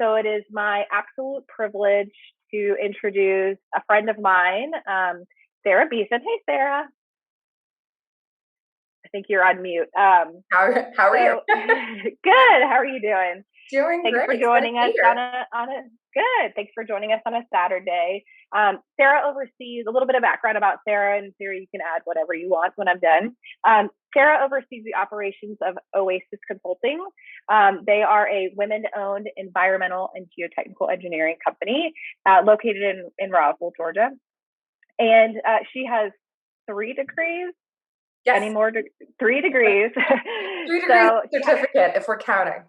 So it is my absolute privilege to introduce a friend of mine, Sarah Beeson. Hey, Sarah. I think you're on mute. How are you? So good. How are you doing? Doing Thanks great. for Excited joining to be us here. on a good. Thanks for joining us on a Saturday. Sarah oversees a little bit of background about Sarah, and Sarah, you can add whatever you want when I'm done. Sarah oversees the operations of Oasis Consulting. They are a women-owned environmental and geotechnical engineering company located in Roswell, Georgia, and she has 3 degrees. Any Yes, more? 3 degrees. 3 degrees So certificate if we're counting.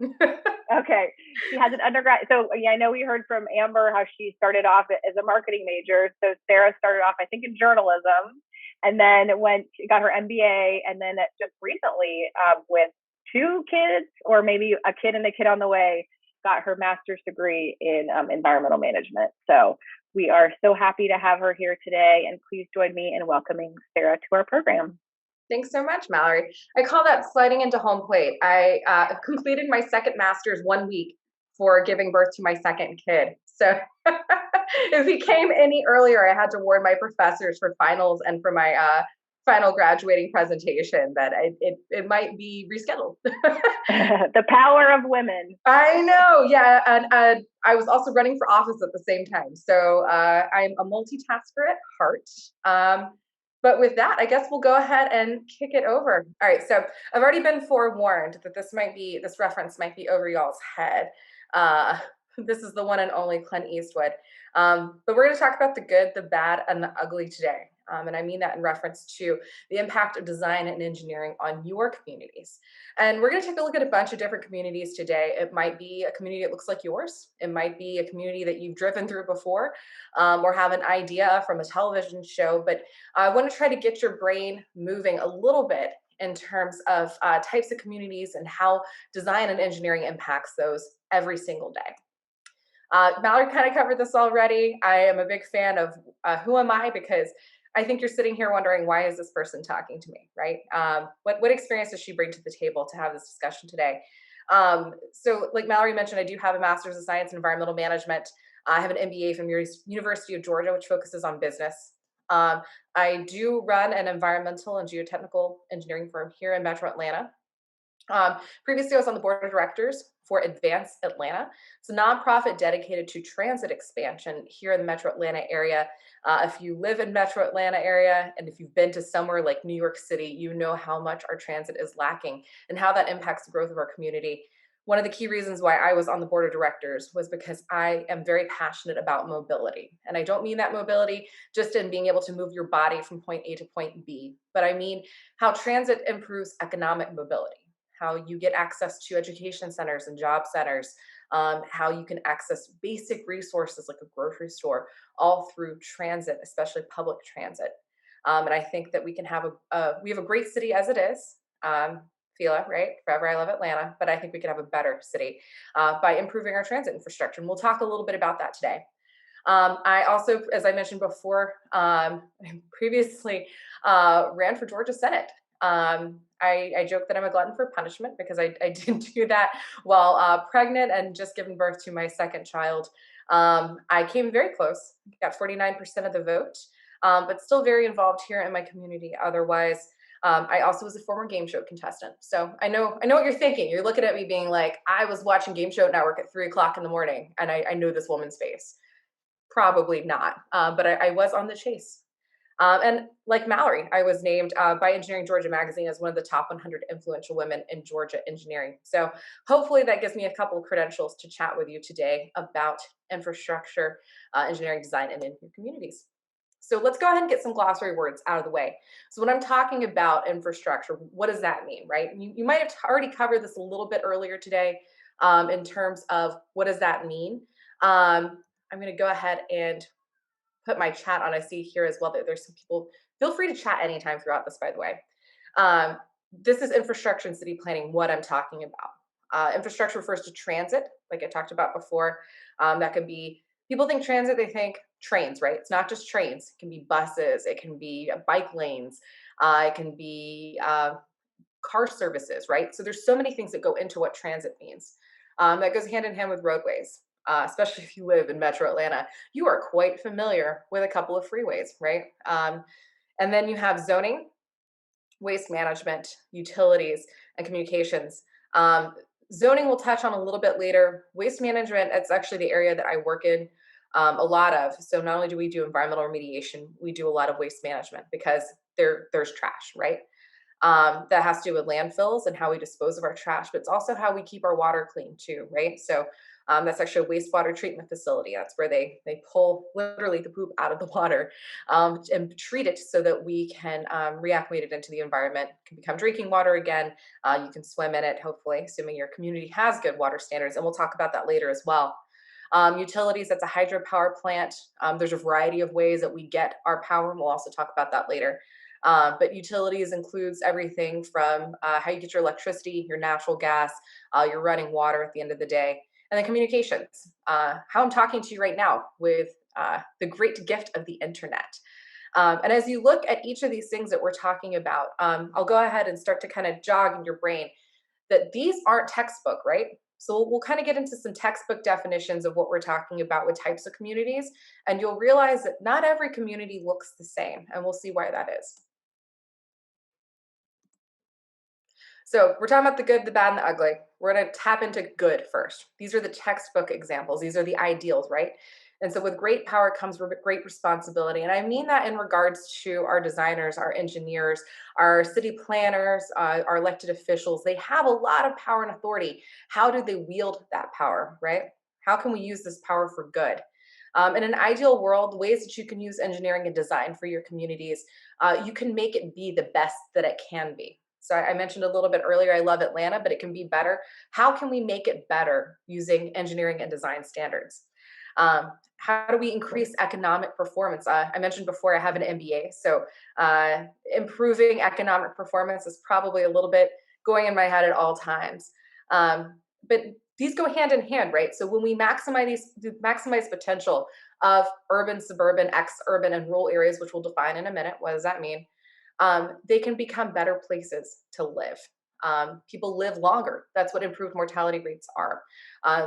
okay. She has an undergrad. So yeah, I know we heard from Amber how she started off as a marketing major. So Sarah started off, I think, in journalism, and then got her MBA, and then just recently, with 2 kids, or maybe a kid and a kid on the way, got her master's degree in environmental management. So we are so happy to have her here today, and please join me in welcoming Sarah to our program. Thanks so much, Mallory. I call that sliding into home plate. I completed my second master's 1 week for giving birth to my second kid. So if he came any earlier, I had to warn my professors for finals and for my final graduating presentation that it might be rescheduled. The power of women. I know, yeah, and I was also running for office at the same time, so I'm a multitasker at heart. But with that, I guess we'll go ahead and kick it over. All right, so I've already been forewarned that this reference might be over y'all's head. Uh, this is the one and only Clint Eastwood. But we're going to talk about the good, the bad, and the ugly today. And I mean that in reference to the impact of design and engineering on your communities. And we're going to take a look at a bunch of different communities today. It might be a community that looks like yours. It might be a community that you've driven through before, or have an idea from a television show. But I want to try to get your brain moving a little bit in terms of types of communities and how design and engineering impacts those every single day. Mallory kind of covered this already. I am a big fan of Who Am I? Because I think you're sitting here wondering, why is this person talking to me, right? What experience does she bring to the table to have this discussion today? So like Mallory mentioned, I do have a master's of science in environmental management. I have an MBA from University of Georgia, which focuses on business. I do run an environmental and geotechnical engineering firm here in Metro Atlanta. Previously, I was on the board of directors for Advance Atlanta. It's a nonprofit dedicated to transit expansion here in the Metro Atlanta area. If you live in Metro Atlanta area, and if you've been to somewhere like New York City, you know how much our transit is lacking and how that impacts the growth of our community. One of the key reasons why I was on the board of directors was because I am very passionate about mobility. And I don't mean that mobility just in being able to move your body from point A to point B, but I mean how transit improves economic mobility, how you get access to education centers and job centers, how you can access basic resources like a grocery store, all through transit, especially public transit. And I think that we have a great city as it is. Fila, right? Forever I love Atlanta, but I think we could have a better city by improving our transit infrastructure. And we'll talk a little bit about that today. I also, as I mentioned before, previously ran for Georgia Senate. I joke that I'm a glutton for punishment because I did do that while pregnant and just giving birth to my second child. I came very close, got 49% of the vote, but still very involved here in my community. Otherwise, I also was a former game show contestant. So I know what you're thinking. You're looking at me being like, I was watching Game Show Network at 3 o'clock in the morning and I know this woman's face. Probably not, but I was on the chase. And like Mallory, I was named by Engineering Georgia magazine as one of the top 100 influential women in Georgia engineering. So hopefully that gives me a couple of credentials to chat with you today about infrastructure, engineering design, and in your communities. So let's go ahead and get some glossary words out of the way. So when I'm talking about infrastructure, what does that mean, right? You might have already covered this a little bit earlier today in terms of what does that mean. I'm going to go ahead and put my chat on. I see here as well that there's some people. Feel free to chat anytime throughout this, by the way. This is infrastructure and city planning, what I'm talking about. Infrastructure refers to transit, like I talked about before. That could be, people think transit, they think trains, right? It's not just trains. It can be buses. It can be bike lanes. It can be car services, right? So there's so many things that go into what transit means. That goes hand in hand with roadways. especially if you live in Metro Atlanta, you are quite familiar with a couple of freeways, right? And then you have zoning, waste management, utilities, and communications. Um, Zoning we'll touch on a little bit later. Waste management, it's actually the area that I work in a lot of. So not only do we do environmental remediation, we do a lot of waste management because there's trash, right? That has to do with landfills and how we dispose of our trash, but it's also how we keep our water clean too, right? So that's actually a wastewater treatment facility. That's where they pull literally the poop out of the water and treat it so that we can reacclimate it into the environment, it can become drinking water again. You can swim in it, hopefully, assuming your community has good water standards. And we'll talk about that later as well. Utilities, that's a hydropower plant. There's a variety of ways that we get our power, and we'll also talk about that later. But utilities includes everything from how you get your electricity, your natural gas, your running water at the end of the day, and then communications. How I'm talking to you right now with the great gift of the internet. And as you look at each of these things that we're talking about, I'll go ahead and start to kind of jog in your brain that these aren't textbook, right? So we'll kind of get into some textbook definitions of what we're talking about with types of communities, and you'll realize that not every community looks the same, and we'll see why that is. So we're talking about the good, the bad, and the ugly. We're going to tap into good first. These are the textbook examples. These are the ideals, right? And so with great power comes great responsibility. And I mean that in regards to our designers, our engineers, our city planners, our elected officials. They have a lot of power and authority. How do they wield that power, right? How can we use this power for good? In an ideal world, ways that you can use engineering and design for your communities, you can make it be the best that it can be. So I mentioned a little bit earlier, I love Atlanta, but it can be better. How can we make it better using engineering and design standards? How do we increase economic performance? I mentioned before I have an MBA, so improving economic performance is probably a little bit going in my head at all times. But these go hand in hand, right? So when we maximize potential of urban, suburban, ex-urban, and rural areas, which we'll define in a minute, what does that mean? They can become better places to live. People live longer. That's what improved mortality rates are.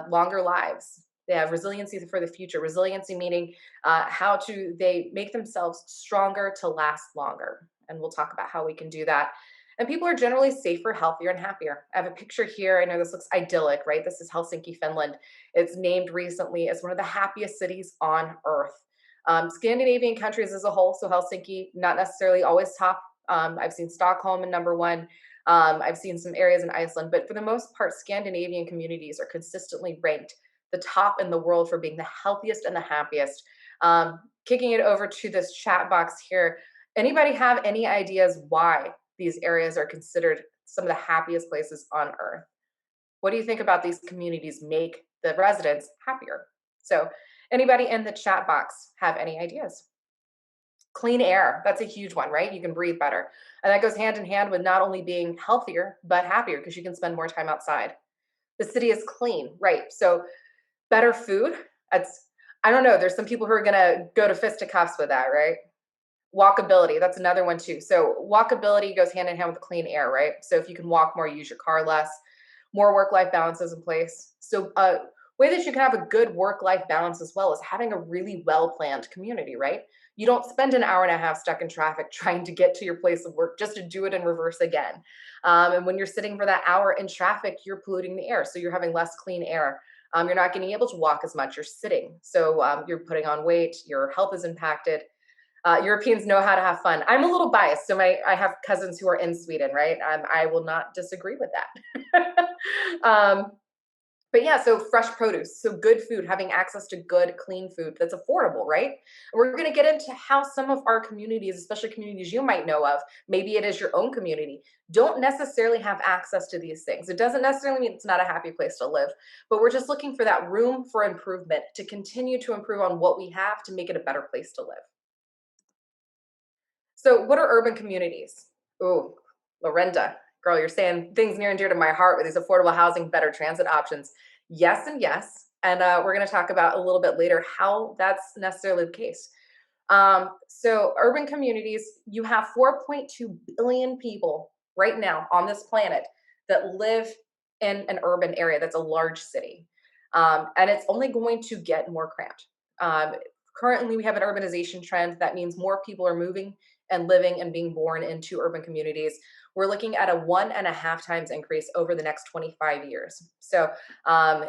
Longer lives. They have resiliency for the future. Resiliency meaning how to they make themselves stronger to last longer. And we'll talk about how we can do that. And people are generally safer, healthier, and happier. I have a picture here. I know this looks idyllic, right? This is Helsinki, Finland. It's named recently as one of the happiest cities on earth. Scandinavian countries as a whole, so Helsinki, not necessarily always top. I've seen Stockholm in number one. I've seen some areas in Iceland, but for the most part, Scandinavian communities are consistently ranked the top in the world for being the healthiest and the happiest. Kicking it over to this chat box here. Anybody have any ideas why these areas are considered some of the happiest places on earth? What do you think about these communities make the residents happier? So anybody in the chat box have any ideas? Clean air, that's a huge one, right? You can breathe better. And that goes hand in hand with not only being healthier, but happier because you can spend more time outside. The city is clean, right? So better food, I don't know, there's some people who are gonna go to fisticuffs with that, right? Walkability, that's another one too. So walkability goes hand in hand with clean air, right? So if you can walk more, use your car less, more work-life balance is in place. So way that you can have a good work-life balance as well is having a really well-planned community, right? You don't spend an hour and a half stuck in traffic trying to get to your place of work just to do it in reverse again. And when you're sitting for that hour in traffic, you're polluting the air. So you're having less clean air. You're not getting able to walk as much, you're sitting. So you're putting on weight, your health is impacted. Europeans know how to have fun. I'm a little biased, so I have cousins who are in Sweden, right? I will not disagree with that. But yeah, so fresh produce, so good food, having access to good, clean food that's affordable, right? We're going to get into how some of our communities, especially communities you might know of, maybe it is your own community, don't necessarily have access to these things. It doesn't necessarily mean it's not a happy place to live, but we're just looking for that room for improvement to continue to improve on what we have to make it a better place to live. So what are urban communities? Ooh, Lorenda, girl, you're saying things near and dear to my heart with these affordable housing, better transit options. Yes and yes. And we're going to talk about a little bit later how that's necessarily the case. So urban communities, you have 4.2 billion people right now on this planet that live in an urban area that's a large city. And it's only going to get more cramped. Um, Currently, we have an urbanization trend that means more people are moving and living and being born into urban communities. We're looking at a 1.5 times increase over the next 25 years. So um,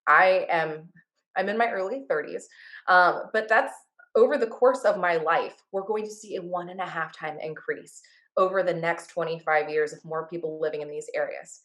I'm in my early 30s, but that's over the course of my life. We're going to see a 1.5 time increase over the next 25 years of more people living in these areas.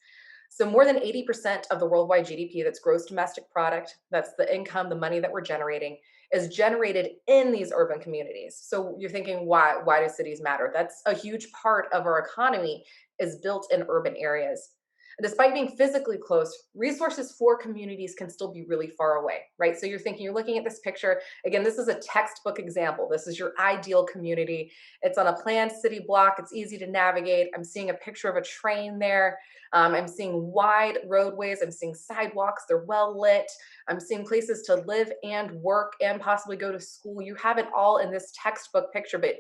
So more than 80% of the worldwide GDP, that's gross domestic product, that's the income, the money that we're generating, is generated in these urban communities. So you're thinking, why do cities matter? That's a huge part of our economy is built in urban areas. And despite being physically close, resources for communities can still be really far away, right? So you're thinking, you're looking at this picture. Again, this is a textbook example. This is your ideal community. It's on a planned city block. It's easy to navigate. I'm seeing a picture of a train there. I'm seeing wide roadways. I'm seeing sidewalks. They're well lit. I'm seeing places to live and work and possibly go to school. You have it all in this textbook picture, but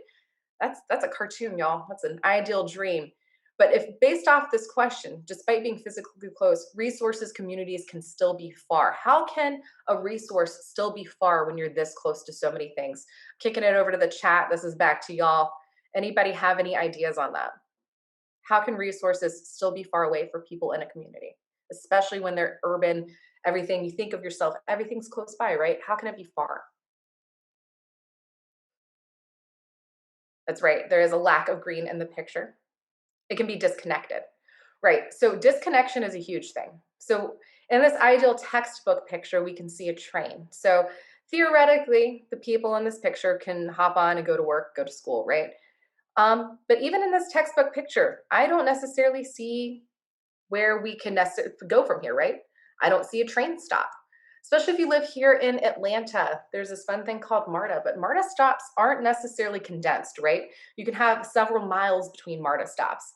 that's a cartoon, y'all. That's an ideal dream. But if based off this question, despite being physically close, resources, communities can still be far. How can a resource still be far when you're this close to so many things? Kicking it over to the chat. This is back to y'all. Anybody have any ideas on that? How can resources still be far away for people in a community, especially when they're urban? Everything you think of yourself, everything's close by, right? How can it be far? That's right. There is a lack of green in the picture. It can be disconnected, right? So disconnection is a huge thing. So in this ideal textbook picture, we can see a train. So theoretically, the people in this picture can hop on and go to work, go to school, right? But even in this textbook picture, I don't necessarily see where we can necessarily go from here, right? I don't see a train stop. Especially if you live here in Atlanta, there's this fun thing called MARTA, but MARTA stops aren't necessarily condensed, right? You can have several miles between MARTA stops.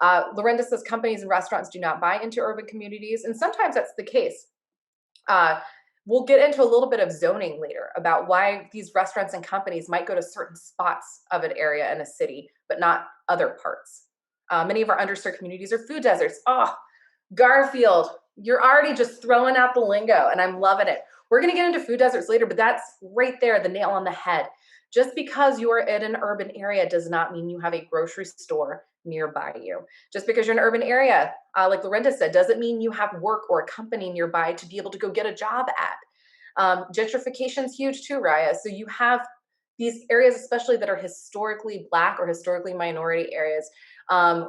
Lorinda says companies and restaurants do not buy into urban communities, and sometimes that's the case. Uh, we'll get into a little bit of zoning later about why these restaurants and companies might go to certain spots of an area in a city, but not other parts. Many of our underserved communities are food deserts. Oh, Garfield, you're already just throwing out the lingo, and I'm loving it. We're going to get into food deserts later, but that's right there, the nail on the head. Just because you are in an urban area does not mean you have a grocery store nearby you. Just because you're in an urban area, like Lorinda said, doesn't mean you have work or a company nearby to be able to go get a job at. Gentrification is huge too, Raya. So you have these areas, especially that are historically Black or historically minority areas,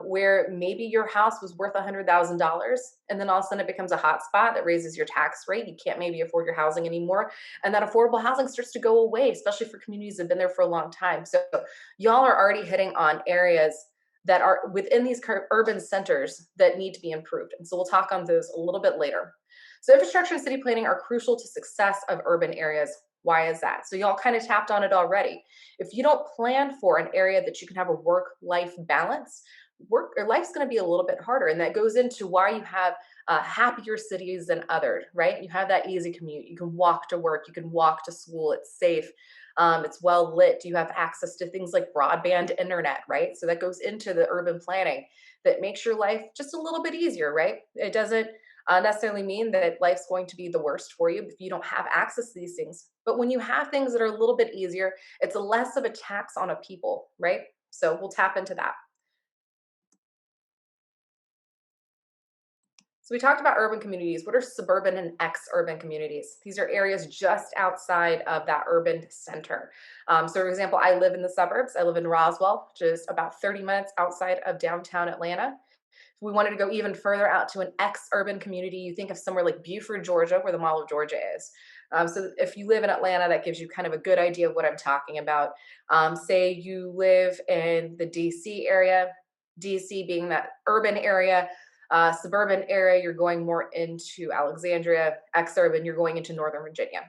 where maybe your house was worth $100,000, and then all of a sudden it becomes a hot spot that raises your tax rate. You can't maybe afford your housing anymore, and that affordable housing starts to go away, especially for communities that have been there for a long time. So y'all are already hitting on areas that are within these urban centers that need to be improved, and so we'll talk on those a little bit later. So infrastructure and city planning are crucial to success of urban areas. Why is that? So y'all kind of tapped on it already. If you don't plan for an area that you can have a work-life balance, work or life's going to be a little bit harder. And that goes into why you have happier cities than others, right? You have that easy commute. You can walk to work. You can walk to school. It's safe. It's well lit. You have access to things like broadband internet, right? So that goes into the urban planning that makes your life just a little bit easier, right? It doesn't necessarily mean that life's going to be the worst for you if you don't have access to these things. But when you have things that are a little bit easier, it's less of a tax on a people, right? So we'll tap into that. So we talked about urban communities. What are suburban and ex-urban communities? These are areas just outside of that urban center. So for example, I live in the suburbs. I live in Roswell, which is about 30 minutes outside of downtown Atlanta. If we wanted to go even further out to an ex-urban community, you think of somewhere like Buford, Georgia, where the Mall of Georgia is. So if you live in Atlanta, that gives you kind of a good idea of what I'm talking about. Say you live in the DC area, DC being that urban area, suburban area, you're going more into Alexandria, ex-urban, you're going into Northern Virginia.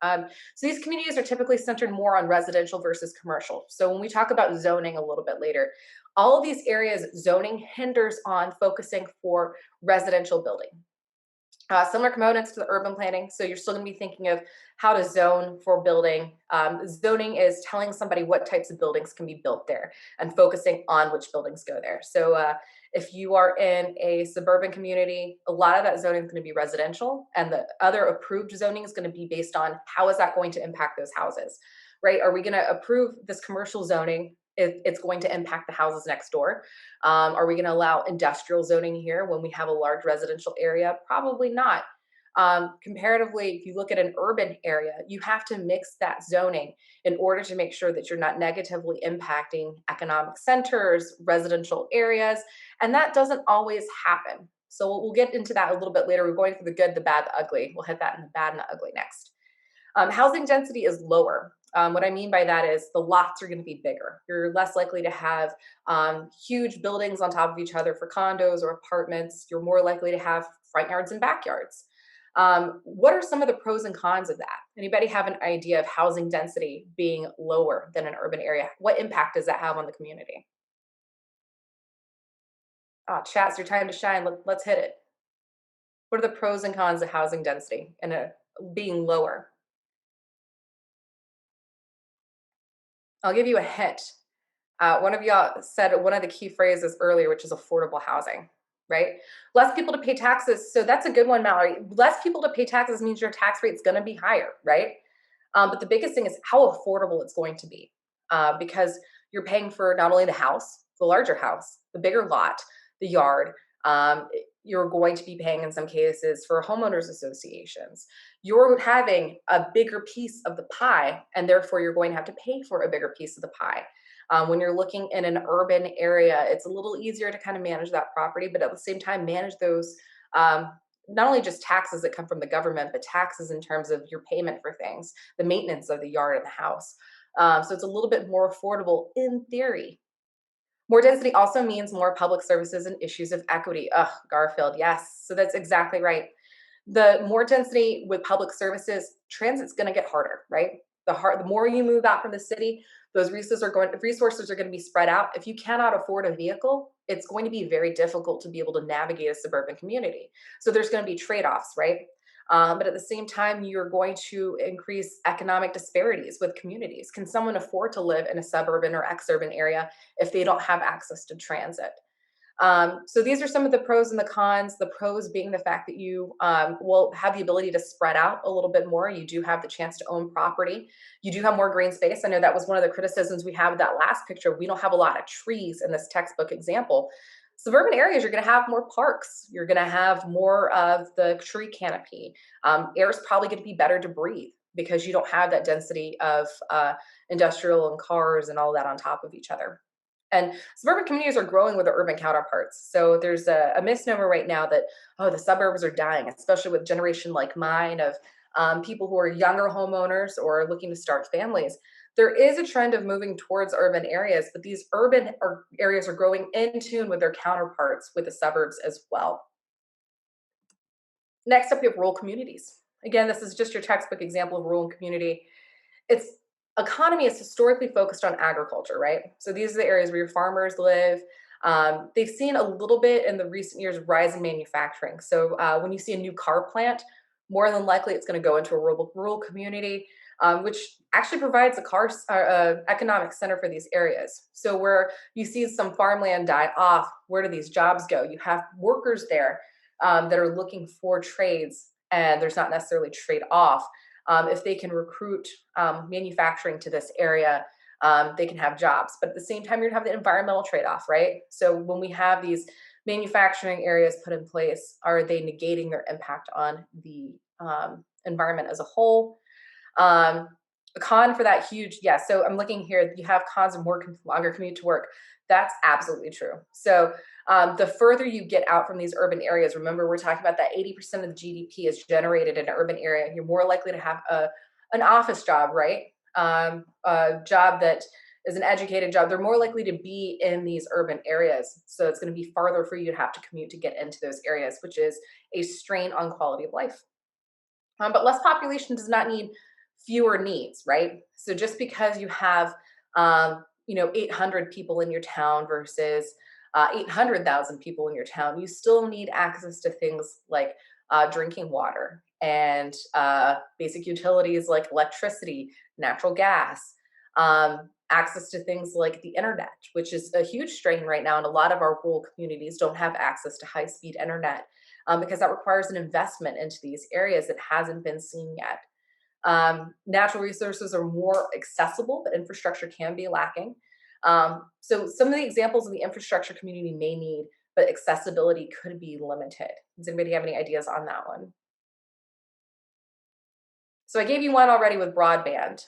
So these communities are typically centered more on residential versus commercial. So when we talk about zoning a little bit later, all of these areas, zoning hinders on focusing for residential building. Similar components to the urban planning. So you're still going to be thinking of how to zone for building. Zoning is telling somebody what types of buildings can be built there and focusing on which buildings go there. So If you are in a suburban community, a lot of that zoning is going to be residential, and the other approved zoning is going to be based on how is that going to impact those houses, right? Are we going to approve this commercial zoning if it's going to impact the houses next door? Are we going to allow industrial zoning here when we have a large residential area? Probably not. Comparatively, if you look at an urban area, you have to mix that zoning in order to make sure that you're not negatively impacting economic centers, residential areas, and that doesn't always happen. So we'll get into that a little bit later. We're going through the good, the bad, the ugly. We'll hit that in the bad and the ugly next. Housing density is lower. What I mean by that is the lots are going to be bigger. You're less likely to have huge buildings on top of each other for condos or apartments. You're more likely to have front yards and backyards. What are some of the pros and cons of that? Anybody have an idea of housing density being lower than an urban area? What impact does that have on the community? Chat's your time to shine. Let's hit it. What are the pros and cons of housing density and being lower? I'll give you a hint. One of y'all said one of the key phrases earlier, which is affordable housing, right? Less people to pay taxes. So that's a good one, Mallory. Less people to pay taxes means your tax rate's going to be higher, right? But the biggest thing is how affordable it's going to be, because you're paying for not only the house, the larger house, the bigger lot, the yard. You're going to be paying in some cases for homeowners associations. You're having a bigger piece of the pie, and therefore you're going to have to pay for a bigger piece of the pie. When you're looking in an urban area, it's a little easier to kind of manage that property, but at the same time, manage those not only just taxes that come from the government, but taxes in terms of your payment for things, the maintenance of the yard and the house. So it's a little bit more affordable in theory. More density also means more public services and issues of equity. Ugh, Garfield, yes. So that's exactly right. The more density with public services, transit's going to get harder, right? The more you move out from the city, those resources are going to be spread out. If you cannot afford a vehicle, it's going to be very difficult to be able to navigate a suburban community. So there's going to be trade-offs, right? But at the same time, you're going to increase economic disparities with communities. Can someone afford to live in a suburban or exurban area if they don't have access to transit? So these are some of the pros and the cons. The pros being the fact that you will have the ability to spread out a little bit more. You do have the chance to own property. You do have more green space. I know that was one of the criticisms we have with that last picture. We don't have a lot of trees in this textbook example. Suburban areas, you're going to have more parks. You're going to have more of the tree canopy. Air is probably going to be better to breathe because you don't have that density of industrial and cars and all that on top of each other. And suburban communities are growing with their urban counterparts. So there's a misnomer right now that, oh, the suburbs are dying, especially with a generation like mine of people who are younger homeowners or looking to start families. There is a trend of moving towards urban areas, but these urban areas are growing in tune with their counterparts with the suburbs as well. Next up, we have rural communities. Again, this is just your textbook example of rural community. Its economy is historically focused on agriculture, right? So these are the areas where your farmers live. They've seen a little bit in the recent years rise in manufacturing. So when you see a new car plant, more than likely it's going to go into a rural community, which actually provides a economic center for these areas. So where you see some farmland die off, where do these jobs go? You have workers there that are looking for trades, and there's not necessarily trade off. If they can recruit manufacturing to this area, they can have jobs. But at the same time, you're gonna have the environmental trade-off, right? So when we have these manufacturing areas put in place, are they negating their impact on the environment as a whole? A con for that huge, yes. So I'm looking here, you have cons of longer commute to work. That's absolutely true. So the further you get out from these urban areas, remember we're talking about that 80% of the GDP is generated in an urban area. You're more likely to have an office job, right? A job that is an educated job. They're more likely to be in these urban areas. So it's going to be farther for you to have to commute to get into those areas, which is a strain on quality of life. But less population does not need fewer needs, right? So just because you have 800 people in your town versus 800,000 people in your town, you still need access to things like drinking water and basic utilities like electricity, natural gas. Access to things like the internet, which is a huge strain right now. And a lot of our rural communities don't have access to high speed internet because that requires an investment into these areas that hasn't been seen yet. Natural resources are more accessible, but infrastructure can be lacking. So some of the examples of the infrastructure community may need, but accessibility could be limited. Does anybody have any ideas on that one? So I gave you one already with broadband.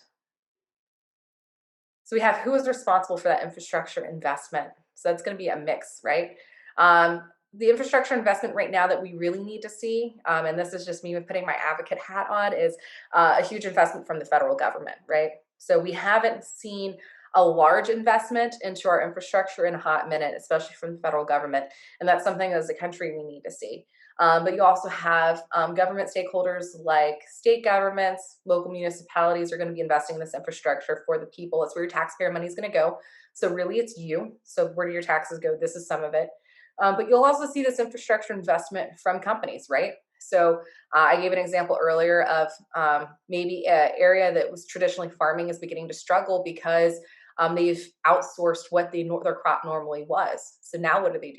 So we have who is responsible for that infrastructure investment. So that's going to be a mix, right? The infrastructure investment right now that we really need to see, and this is just me putting my advocate hat on, is a huge investment from the federal government, right? So we haven't seen a large investment into our infrastructure in a hot minute, especially from the federal government. And that's something as a country we need to see. But you also have government stakeholders like state governments, local municipalities are going to be investing in this infrastructure for the people. It's where your taxpayer money is going to go. So really it's you. So where do your taxes go? This is some of it. But you'll also see this infrastructure investment from companies, right? So I gave an example earlier of maybe an area that was traditionally farming is beginning to struggle because they've outsourced what their crop normally was. So now what do?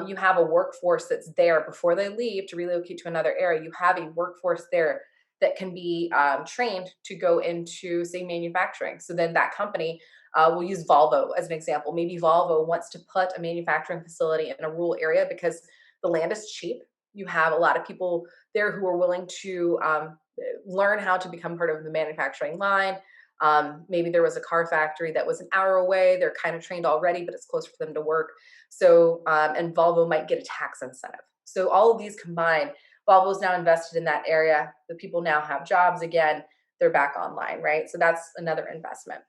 You have a workforce that's there before they leave to relocate to another area. You have a workforce there that can be trained to go into, say, manufacturing. So then that company we'll use Volvo as an example. Maybe Volvo wants to put a manufacturing facility in a rural area because the land is cheap. You have a lot of people there who are willing to learn how to become part of the manufacturing line. Maybe there was a car factory that was an hour away. They're kind of trained already, but it's closer for them to work. So, and Volvo might get a tax incentive. So all of these combined, Volvo's now invested in that area. The people now have jobs again. They're back online, right? So that's another investment.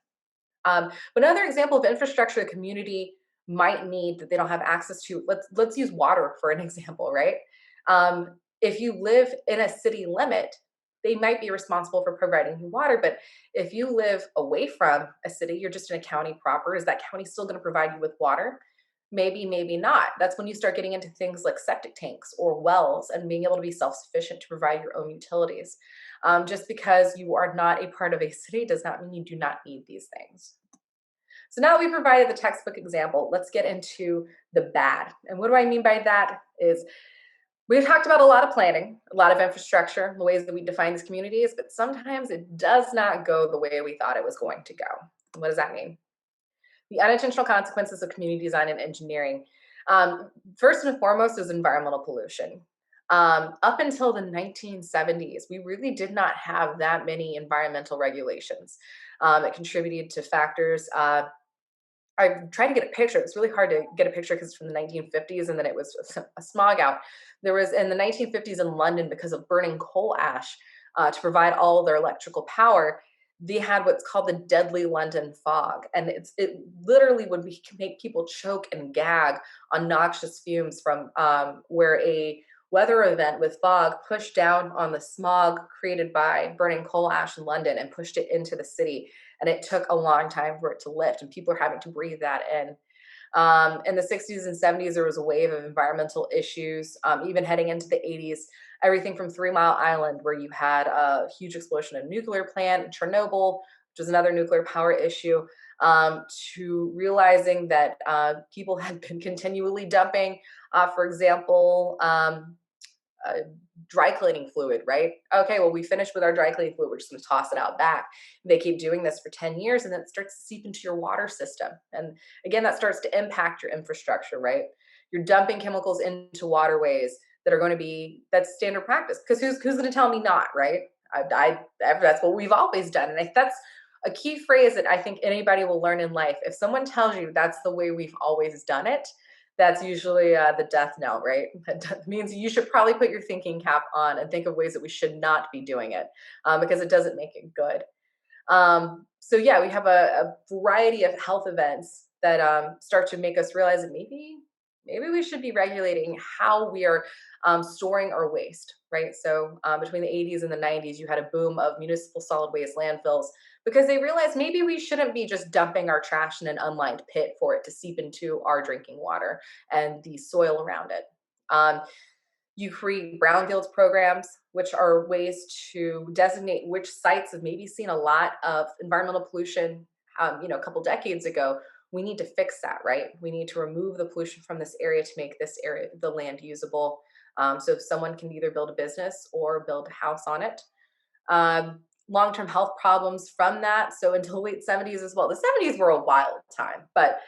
But another example of infrastructure the community might need that they don't have access to, let's use water for an example, right? If you live in a city limit, they might be responsible for providing you water, but if you live away from a city, you're just in a county proper, is that county still going to provide you with water? Maybe, maybe not. That's when you start getting into things like septic tanks or wells and being able to be self-sufficient to provide your own utilities. Just because you are not a part of a city does not mean you do not need these things. So now that we provided the textbook example, let's get into the bad. And what do I mean by that is we've talked about a lot of planning, a lot of infrastructure, the ways that we define these communities, but sometimes it does not go the way we thought it was going to go. What does that mean? The unintentional consequences of community design and engineering. First and foremost is environmental pollution. Up until the 1970s, we really did not have that many environmental regulations. It contributed to factors. I tried to get a picture. It's really hard to get a picture because it's from the 1950s and then it was a smog out. There was in the 1950s in London, because of burning coal ash to provide all their electrical power, they had what's called the deadly London fog. And it literally would make people choke and gag on noxious fumes from where a weather event with fog pushed down on the smog created by burning coal ash in London and pushed it into the city. And it took a long time for it to lift, and people are having to breathe that in. In the 60s and 70s, there was a wave of environmental issues, even heading into the 80s. Everything from 3 Mile Island, where you had a huge explosion of a nuclear plant, Chernobyl, which was another nuclear power issue, to realizing that people had been continually dumping, for example, dry cleaning fluid, right? Okay, well, we finished with our dry cleaning fluid. We're just going to toss it out back. They keep doing this for 10 years and then it starts to seep into your water system. And again, that starts to impact your infrastructure, right? You're dumping chemicals into waterways that are going to be, that's standard practice. Because who's going to tell me not, right? That's what we've always done. And that's a key phrase that I think anybody will learn in life. If someone tells you that's the way we've always done it, that's usually the death knell, right? That means you should probably put your thinking cap on and think of ways that we should not be doing it because it doesn't make it good. So yeah, we have a variety of health events that start to make us realize that maybe we should be regulating how we are storing our waste, right? So between the 80s and the 90s, you had a boom of municipal solid waste landfills because they realized maybe we shouldn't be just dumping our trash in an unlined pit for it to seep into our drinking water and the soil around it. You create brownfields programs, which are ways to designate which sites have maybe seen a lot of environmental pollution, a couple decades ago. We need to fix that, right? We need to remove the pollution from this area to make this area, the land, usable. So if someone can either build a business or build a house on it. Long-term health problems from that. So until late 70s as well. The 70s were a wild time, but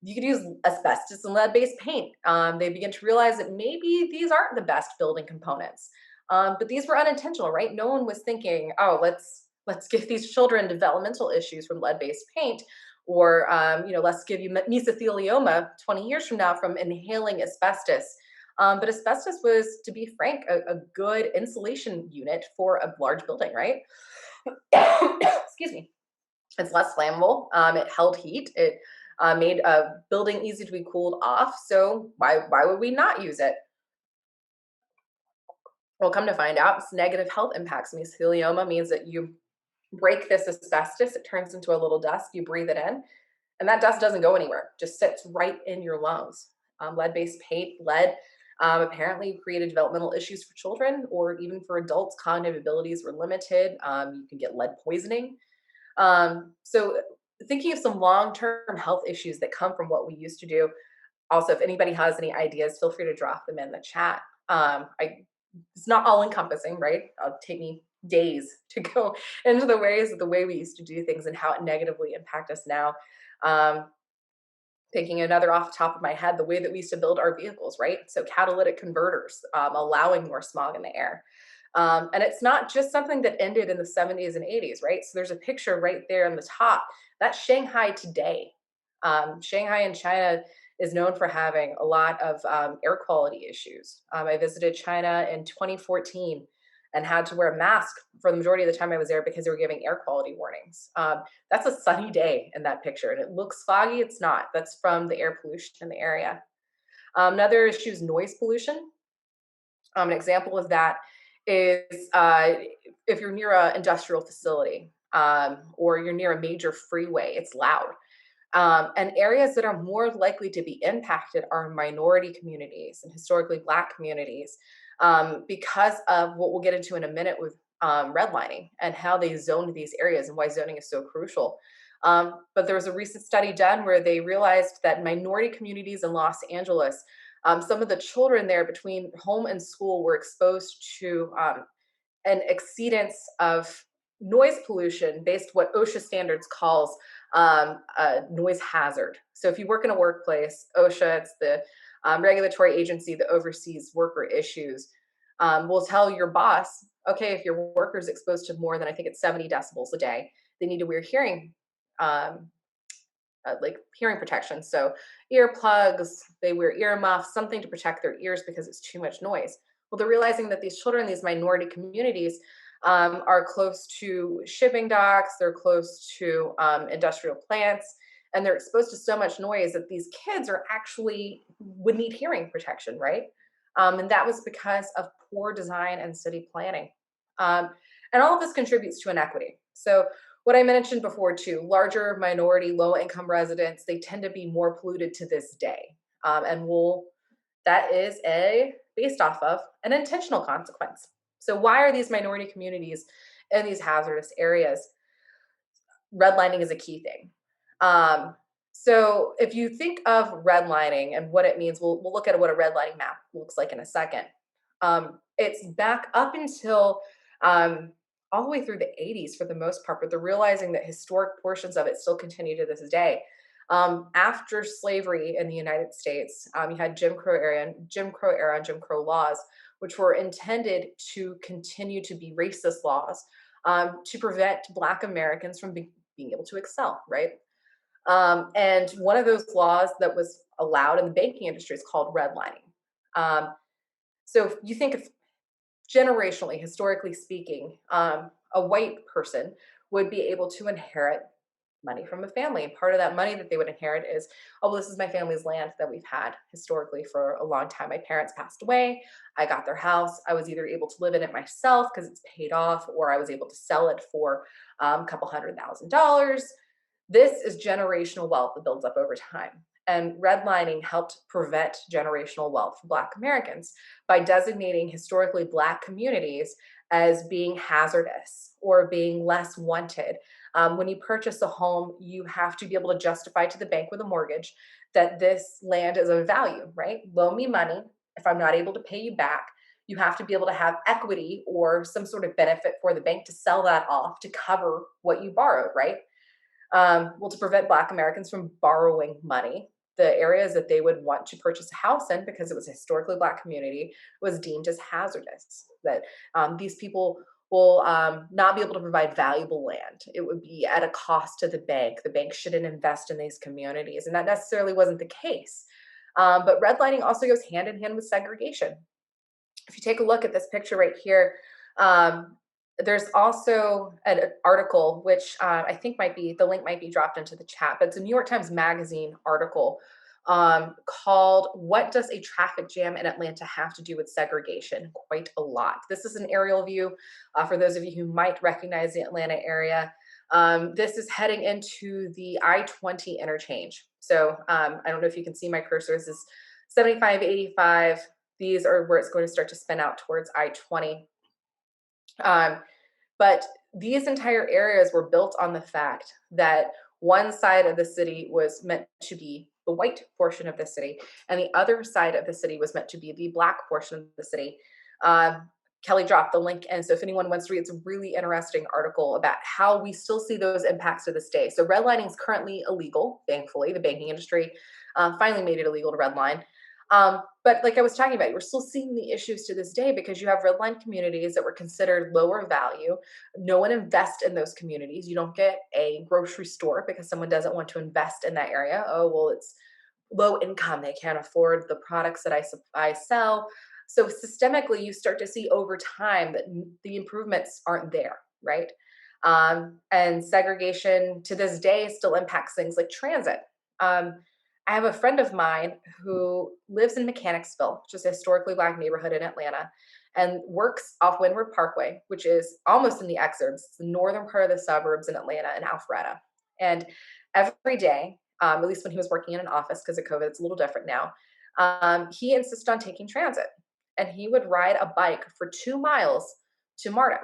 you could use asbestos and lead-based paint. They begin to realize that maybe these aren't the best building components, but these were unintentional, right? No one was thinking, oh, let's give these children developmental issues from lead-based paint, or let's give you mesothelioma 20 years from now from inhaling asbestos. But asbestos was, to be frank, a good insulation unit for a large building, right? Excuse me. It's less flammable. It held heat. It made a building easy to be cooled off. So why would we not use it? Well, come to find out, it's negative health impacts. Mesothelioma means that you break this asbestos, it turns into a little dust, you breathe it in, and that dust doesn't go anywhere, just sits right in your lungs. Lead-based paint, lead, apparently created developmental issues for children or even for adults. Cognitive abilities were limited. You can get lead poisoning. So thinking of some long-term health issues that come from what we used to do. Also, if anybody has any ideas, feel free to drop them in the chat. It's not all encompassing, right? It'll take me days to go into the ways of the way we used to do things and how it negatively impact us now. Thinking another off the top of my head, the way that we used to build our vehicles, right? So catalytic converters, allowing more smog in the air. And it's not just something that ended in the 70s and 80s, right? So there's a picture right there on the top. That's Shanghai today. Shanghai in China is known for having a lot of air quality issues. I visited China in 2014 and had to wear a mask for the majority of the time I was there because they were giving air quality warnings. That's a sunny day in that picture, and it looks foggy. It's not. That's from the air pollution in the area. Another issue is noise pollution. An example of that is if you're near an industrial facility or you're near a major freeway, it's loud. And areas that are more likely to be impacted are minority communities and historically Black communities because of what we'll get into in a minute with redlining and how they zoned these areas and why zoning is so crucial. But there was a recent study done where they realized that minority communities in Los Angeles, some of the children there between home and school were exposed to an exceedance of noise pollution based what OSHA standards calls a noise hazard. So if you work in a workplace, OSHA, it's the regulatory agency that oversees worker issues, will tell your boss, okay, if your worker is exposed to more than, I think it's 70 decibels a day, they need to wear like hearing protection. So earplugs, they wear earmuffs, something to protect their ears because it's too much noise. Well, they're realizing that these children in these minority communities are close to shipping docks, they're close to industrial plants, and they're exposed to so much noise that these kids are actually would need hearing protection, right? And that was because of poor design and city planning. And all of this contributes to inequity. So what I mentioned before too, larger minority, low income residents, they tend to be more polluted to this day. That is based off of an intentional consequence. So why are these minority communities in these hazardous areas? Redlining is a key thing. So if you think of redlining and what it means, we'll look at what a redlining map looks like in a second. It's back up until all the way through the 80s for the most part, but they're realizing that historic portions of it still continue to this day. After slavery in the United States, you had Jim Crow era and Jim Crow laws, which were intended to continue to be racist laws to prevent Black Americans from being able to excel, right? And one of those laws that was allowed in the banking industry is called redlining. So if you think of generationally, historically speaking, a white person would be able to inherit money from a family. And part of that money that they would inherit is, oh, well, this is my family's land that we've had historically for a long time. My parents passed away. I got their house. I was either able to live in it myself because it's paid off, or I was able to sell it for a couple $100,000. This is generational wealth that builds up over time. And redlining helped prevent generational wealth for Black Americans by designating historically Black communities as being hazardous or being less wanted. When you purchase a home, you have to be able to justify to the bank with a mortgage that this land is of value, right? Loan me money. If I'm not able to pay you back, you have to be able to have equity or some sort of benefit for the bank to sell that off to cover what you borrowed, right? Well, to prevent Black Americans from borrowing money, the areas that they would want to purchase a house in, because it was a historically Black community, was deemed as hazardous. That these people will not be able to provide valuable land. It would be at a cost to the bank. The bank shouldn't invest in these communities, and that necessarily wasn't the case. But redlining also goes hand in hand with segregation. If you take a look at this picture right here, um, there's also an article which I think might be, the link might be dropped into the chat, but it's a New York Times Magazine article called "What Does a Traffic Jam in Atlanta Have to Do with Segregation?" Quite a lot. This is an aerial view for those of you who might recognize the Atlanta area. This is heading into the I-20 interchange. So I don't know if you can see my cursor. This is 75, 85. These are where it's going to start to spin out towards I-20. But these entire areas were built on the fact that one side of the city was meant to be the white portion of the city, and the other side of the city was meant to be the Black portion of the city. Kelly dropped the link, and so if anyone wants to read, it's a really interesting article about how we still see those impacts to this day. So redlining is currently illegal, thankfully. The banking industry finally made it illegal to redline. But like I was talking about, we're still seeing the issues to this day because you have redline communities that were considered lower value. No one invests in those communities. You don't get a grocery store because someone doesn't want to invest in that area. Oh, well, it's low income. They can't afford the products that I sell. So systemically, you start to see over time that the improvements aren't there, right? And segregation to this day still impacts things like transit. I have a friend of mine who lives in Mechanicsville, which is a historically Black neighborhood in Atlanta, and works off Windward Parkway, which is almost in the exurbs. It's the northern part of the suburbs in Atlanta and Alpharetta. And every day, at least when he was working in an office because of COVID, it's a little different now, he insisted on taking transit. And he would ride a bike for 2 miles to MARTA.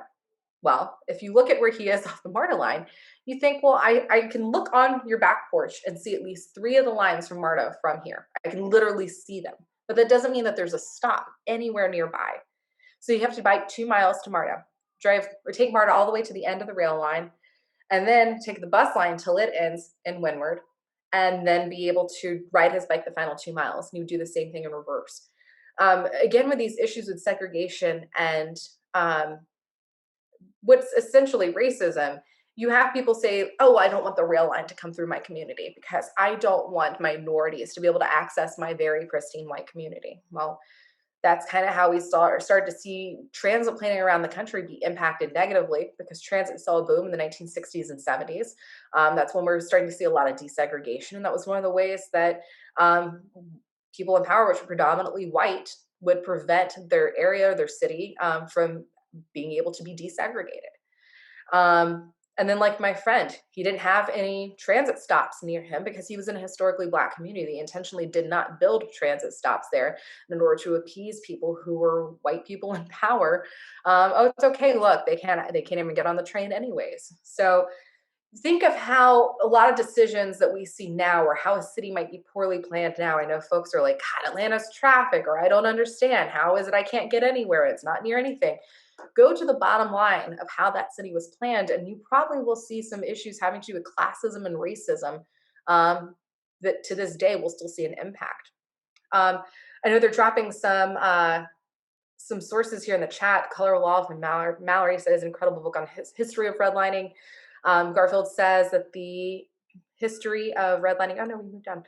Well, if you look at where he is off the MARTA line, you think, well, I can look on your back porch and see at least 3 of the lines from MARTA from here. I can literally see them. But that doesn't mean that there's a stop anywhere nearby. So you have to bike 2 miles to MARTA, drive or take MARTA all the way to the end of the rail line, and then take the bus line till it ends in Windward, and then be able to ride his bike the final 2 miles. And you would do the same thing in reverse. Again, with these issues with segregation and what's essentially racism, you have people say, oh, I don't want the rail line to come through my community because I don't want minorities to be able to access my very pristine white community. Well, that's kind of how we started to see transit planning around the country be impacted negatively because transit saw a boom in the 1960s and 70s. That's when we were starting to see a lot of desegregation. And that was one of the ways that people in power, which were predominantly white, would prevent their area or their city from being able to be desegregated. And then like my friend, he didn't have any transit stops near him because he was in a historically Black community. He intentionally did not build transit stops there in order to appease people who were white people in power. Oh, it's okay. Look, they can't even get on the train anyways. So think of how a lot of decisions that we see now or how a city might be poorly planned now. I know folks are like, God, Atlanta's traffic, or I don't understand. How is it I can't get anywhere? It's not near anything. Go to the bottom line of how that city was planned, and you probably will see some issues having to do with classism and racism that to this day we'll still see an impact. I know they're dropping some sources here in the chat. Color Law from Mallory says an incredible book on history of redlining. Garfield says that the history of redlining, oh no, we moved on.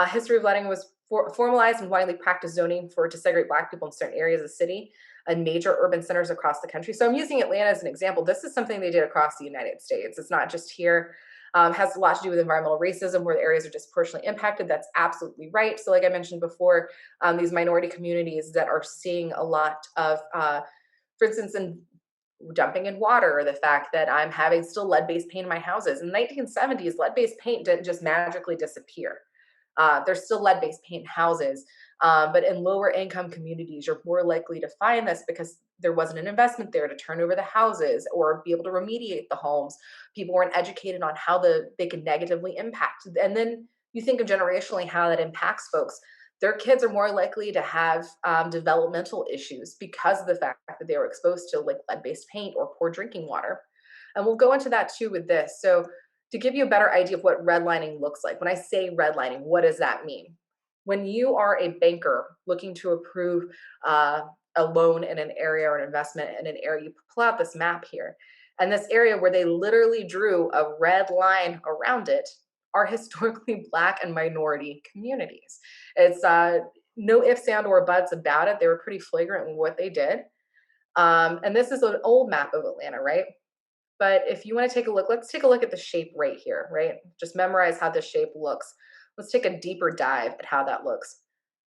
History of redlining was formalized and widely practiced zoning to segregate Black people in certain areas of the city and major urban centers across the country. So I'm using Atlanta as an example. This is something they did across the United States. It's not just here. Has a lot to do with environmental racism where the areas are disproportionately impacted. That's absolutely right. So like I mentioned before, these minority communities that are seeing a lot of, for instance, in dumping in water, or the fact that I'm having still lead-based paint in my houses. In the 1970s, lead-based paint didn't just magically disappear. There's still lead-based paint houses, but in lower income communities, you're more likely to find this because there wasn't an investment there to turn over the houses or be able to remediate the homes. People weren't educated on how they could negatively impact. And then you think of generationally how that impacts folks. Their kids are more likely to have developmental issues because of the fact that they were exposed to like lead-based paint or poor drinking water. And we'll go into that too with this. So to give you a better idea of what redlining looks like, when I say redlining, what does that mean? When you are a banker looking to approve a loan in an area or an investment in an area, you pull out this map here. And this area where they literally drew a red line around it are historically Black and minority communities. It's no ifs and or buts about it. They were pretty flagrant in what they did. And this is an old map of Atlanta, right? But if you want to take a look, let's take a look at the shape right here, right? Just memorize how this shape looks. Let's take a deeper dive at how that looks.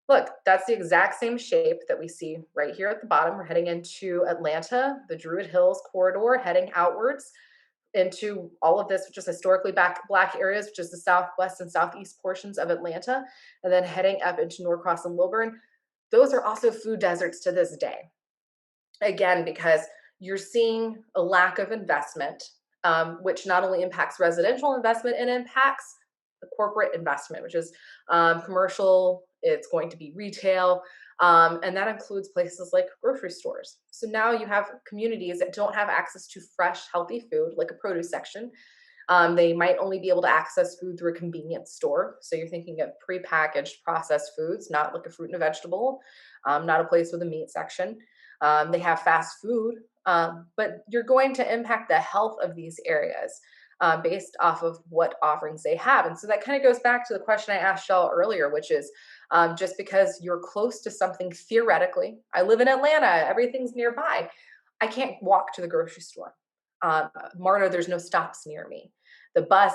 Look, that's the exact same shape that we see right here at the bottom. We're heading into Atlanta, the Druid Hills corridor, heading outwards into all of this, which is historically Black areas, which is the southwest and southeast portions of Atlanta, and then heading up into Norcross and Lilburn. Those are also food deserts to this day. Again, because you're seeing a lack of investment, which not only impacts residential investment, it impacts the corporate investment, which is commercial, it's going to be retail, and that includes places like grocery stores. So now you have communities that don't have access to fresh, healthy food, like a produce section. They might only be able to access food through a convenience store. So you're thinking of prepackaged processed foods, not like a fruit and a vegetable, not a place with a meat section. They have fast food, but you're going to impact the health of these areas based off of what offerings they have. And so that kind of goes back to the question I asked y'all earlier, which is just because you're close to something theoretically, I live in Atlanta, everything's nearby. I can't walk to the grocery store. Marta, there's no stops near me. The bus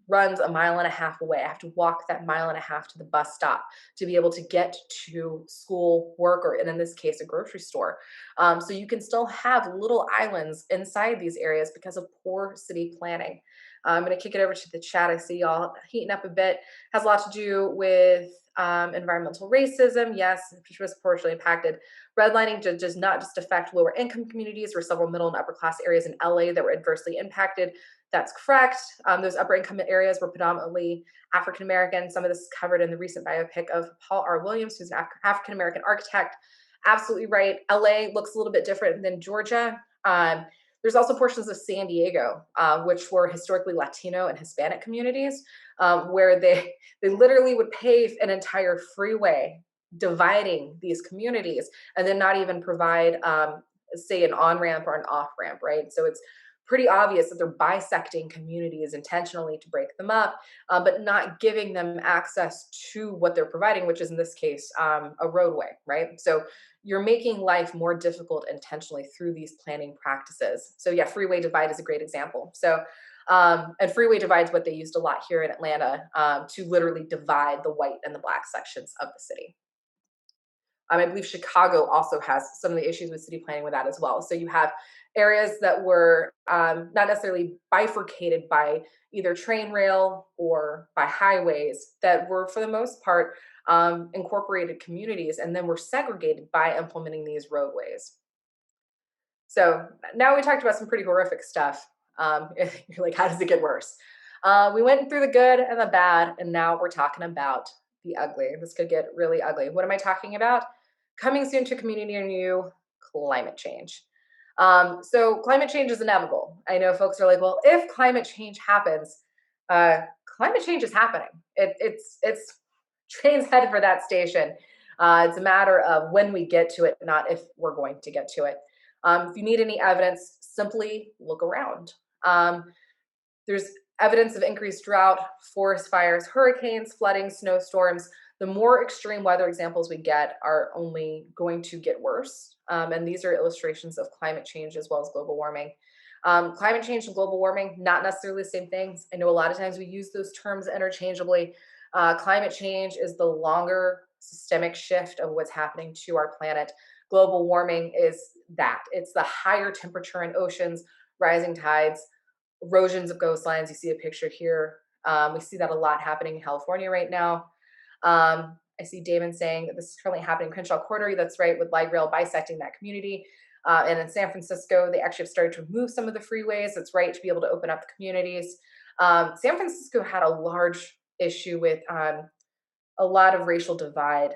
runs a mile and a half away. I have to walk that mile and a half to the bus stop to be able to get to school, work, or in this case, a grocery store. So you can still have little islands inside these areas because of poor city planning. I'm going to kick it over to the chat. I see y'all heating up a bit. Has a lot to do with environmental racism. Yes, which was partially impacted. Redlining does not just affect lower income communities. There were several middle and upper class areas in LA that were adversely impacted. That's correct. Those upper income areas were predominantly African American. Some of this is covered in the recent biopic of Paul R. Williams, who's an African American architect. Absolutely right. LA looks a little bit different than Georgia. There's also portions of San Diego, which were historically Latino and Hispanic communities, where they literally would pave an entire freeway dividing these communities and then not even provide, say, an on-ramp or an off-ramp, right? So it's pretty obvious that they're bisecting communities intentionally to break them up, but not giving them access to what they're providing, which is in this case, a roadway, right? So you're making life more difficult intentionally through these planning practices. So yeah, freeway divide is a great example. So, and freeway divide is what they used a lot here in Atlanta to literally divide the white and the Black sections of the city. I believe Chicago also has some of the issues with city planning with that as well. So you have areas that were not necessarily bifurcated by either train rail or by highways that were, for the most part, incorporated communities and then were segregated by implementing these roadways. So now we talked about some pretty horrific stuff. You're like, how does it get worse? We went through the good and the bad, and now we're talking about the ugly. This could get really ugly. What am I talking about? Coming soon to a community near you, climate change. So climate change is inevitable. I know folks are like, well, if climate change happens, climate change is happening. It's trains headed for that station. It's a matter of when we get to it, not if we're going to get to it. If you need any evidence, simply look around. There's evidence of increased drought, forest fires, hurricanes, flooding, snowstorms. The more extreme weather examples we get are only going to get worse. And these are illustrations of climate change as well as global warming. Climate change and global warming, not necessarily the same things. I know a lot of times we use those terms interchangeably. Climate change is the longer systemic shift of what's happening to our planet. Global warming is that. It's the higher temperature in oceans, rising tides, erosions of coastlines. You see a picture here. We see that a lot happening in California right now. I see Damon saying that this is currently happening in Crenshaw Quarter. That's right, with light rail bisecting that community. And in San Francisco, they actually have started to remove some of the freeways. That's right, to be able to open up the communities. San Francisco had a large issue with a lot of racial divide.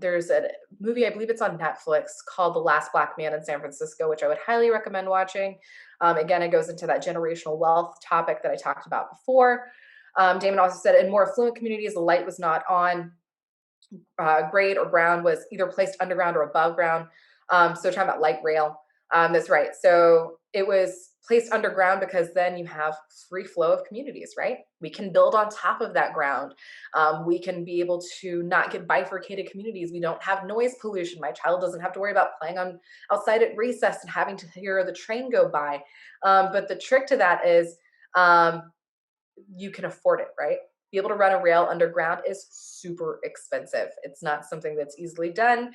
There's a movie, I believe it's on Netflix, called The Last Black Man in San Francisco, which I would highly recommend watching. Again, it goes into that generational wealth topic that I talked about before. Damon also said in more affluent communities, the light was not on. Grade or ground was either placed underground or above ground. So talking about light rail, that's right. So it was placed underground because then you have free flow of communities, right? We can build on top of that ground. We can be able to not get bifurcated communities. We don't have noise pollution. My child doesn't have to worry about playing on outside at recess and having to hear the train go by. But the trick to that is you can afford it, right? Be able to run a rail underground is super expensive. It's not something that's easily done.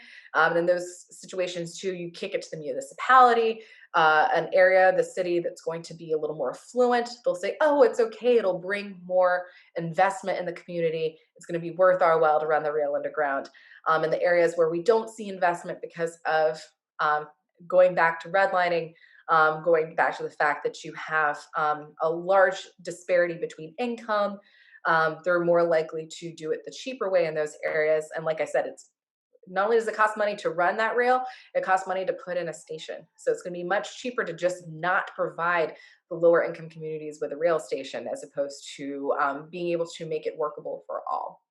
In those situations too, you kick it to the municipality, an area, the city that's going to be a little more affluent. They'll say, oh, it's okay. It'll bring more investment in the community. It's going to be worth our while to run the rail underground. In the areas where we don't see investment because of going back to redlining, going back to the fact that you have a large disparity between income, they're more likely to do it the cheaper way in those areas. And like I said, it's not only does it cost money to run that rail, it costs money to put in a station. So it's going to be much cheaper to just not provide the lower income communities with a rail station as opposed to being able to make it workable for all.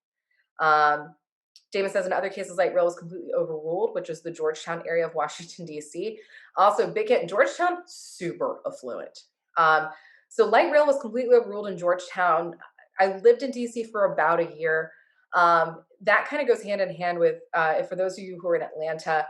Damon says in other cases, light rail was completely overruled, which is the Georgetown area of Washington, D.C. Also, big hit in Georgetown, super affluent. So light rail was completely overruled in Georgetown. I lived in D.C. for about a year. That kind of goes hand in hand with, for those of you who are in Atlanta,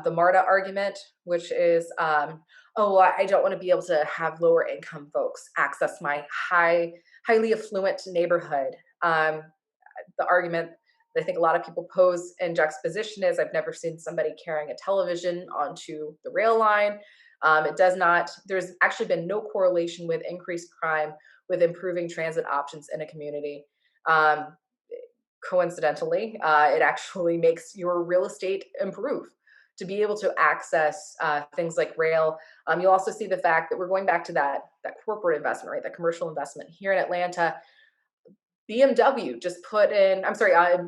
the MARTA argument, which is, oh, I don't want to be able to have lower income folks access my highly affluent neighborhood. The argument that I think a lot of people pose in juxtaposition is I've never seen somebody carrying a television onto the rail line. It does not, there's actually been no correlation with increased crime with improving transit options in a community. Coincidentally, it actually makes your real estate improve to be able to access things like rail. You'll also see the fact that we're going back to that corporate investment, right? That commercial investment here in Atlanta. BMW just put in,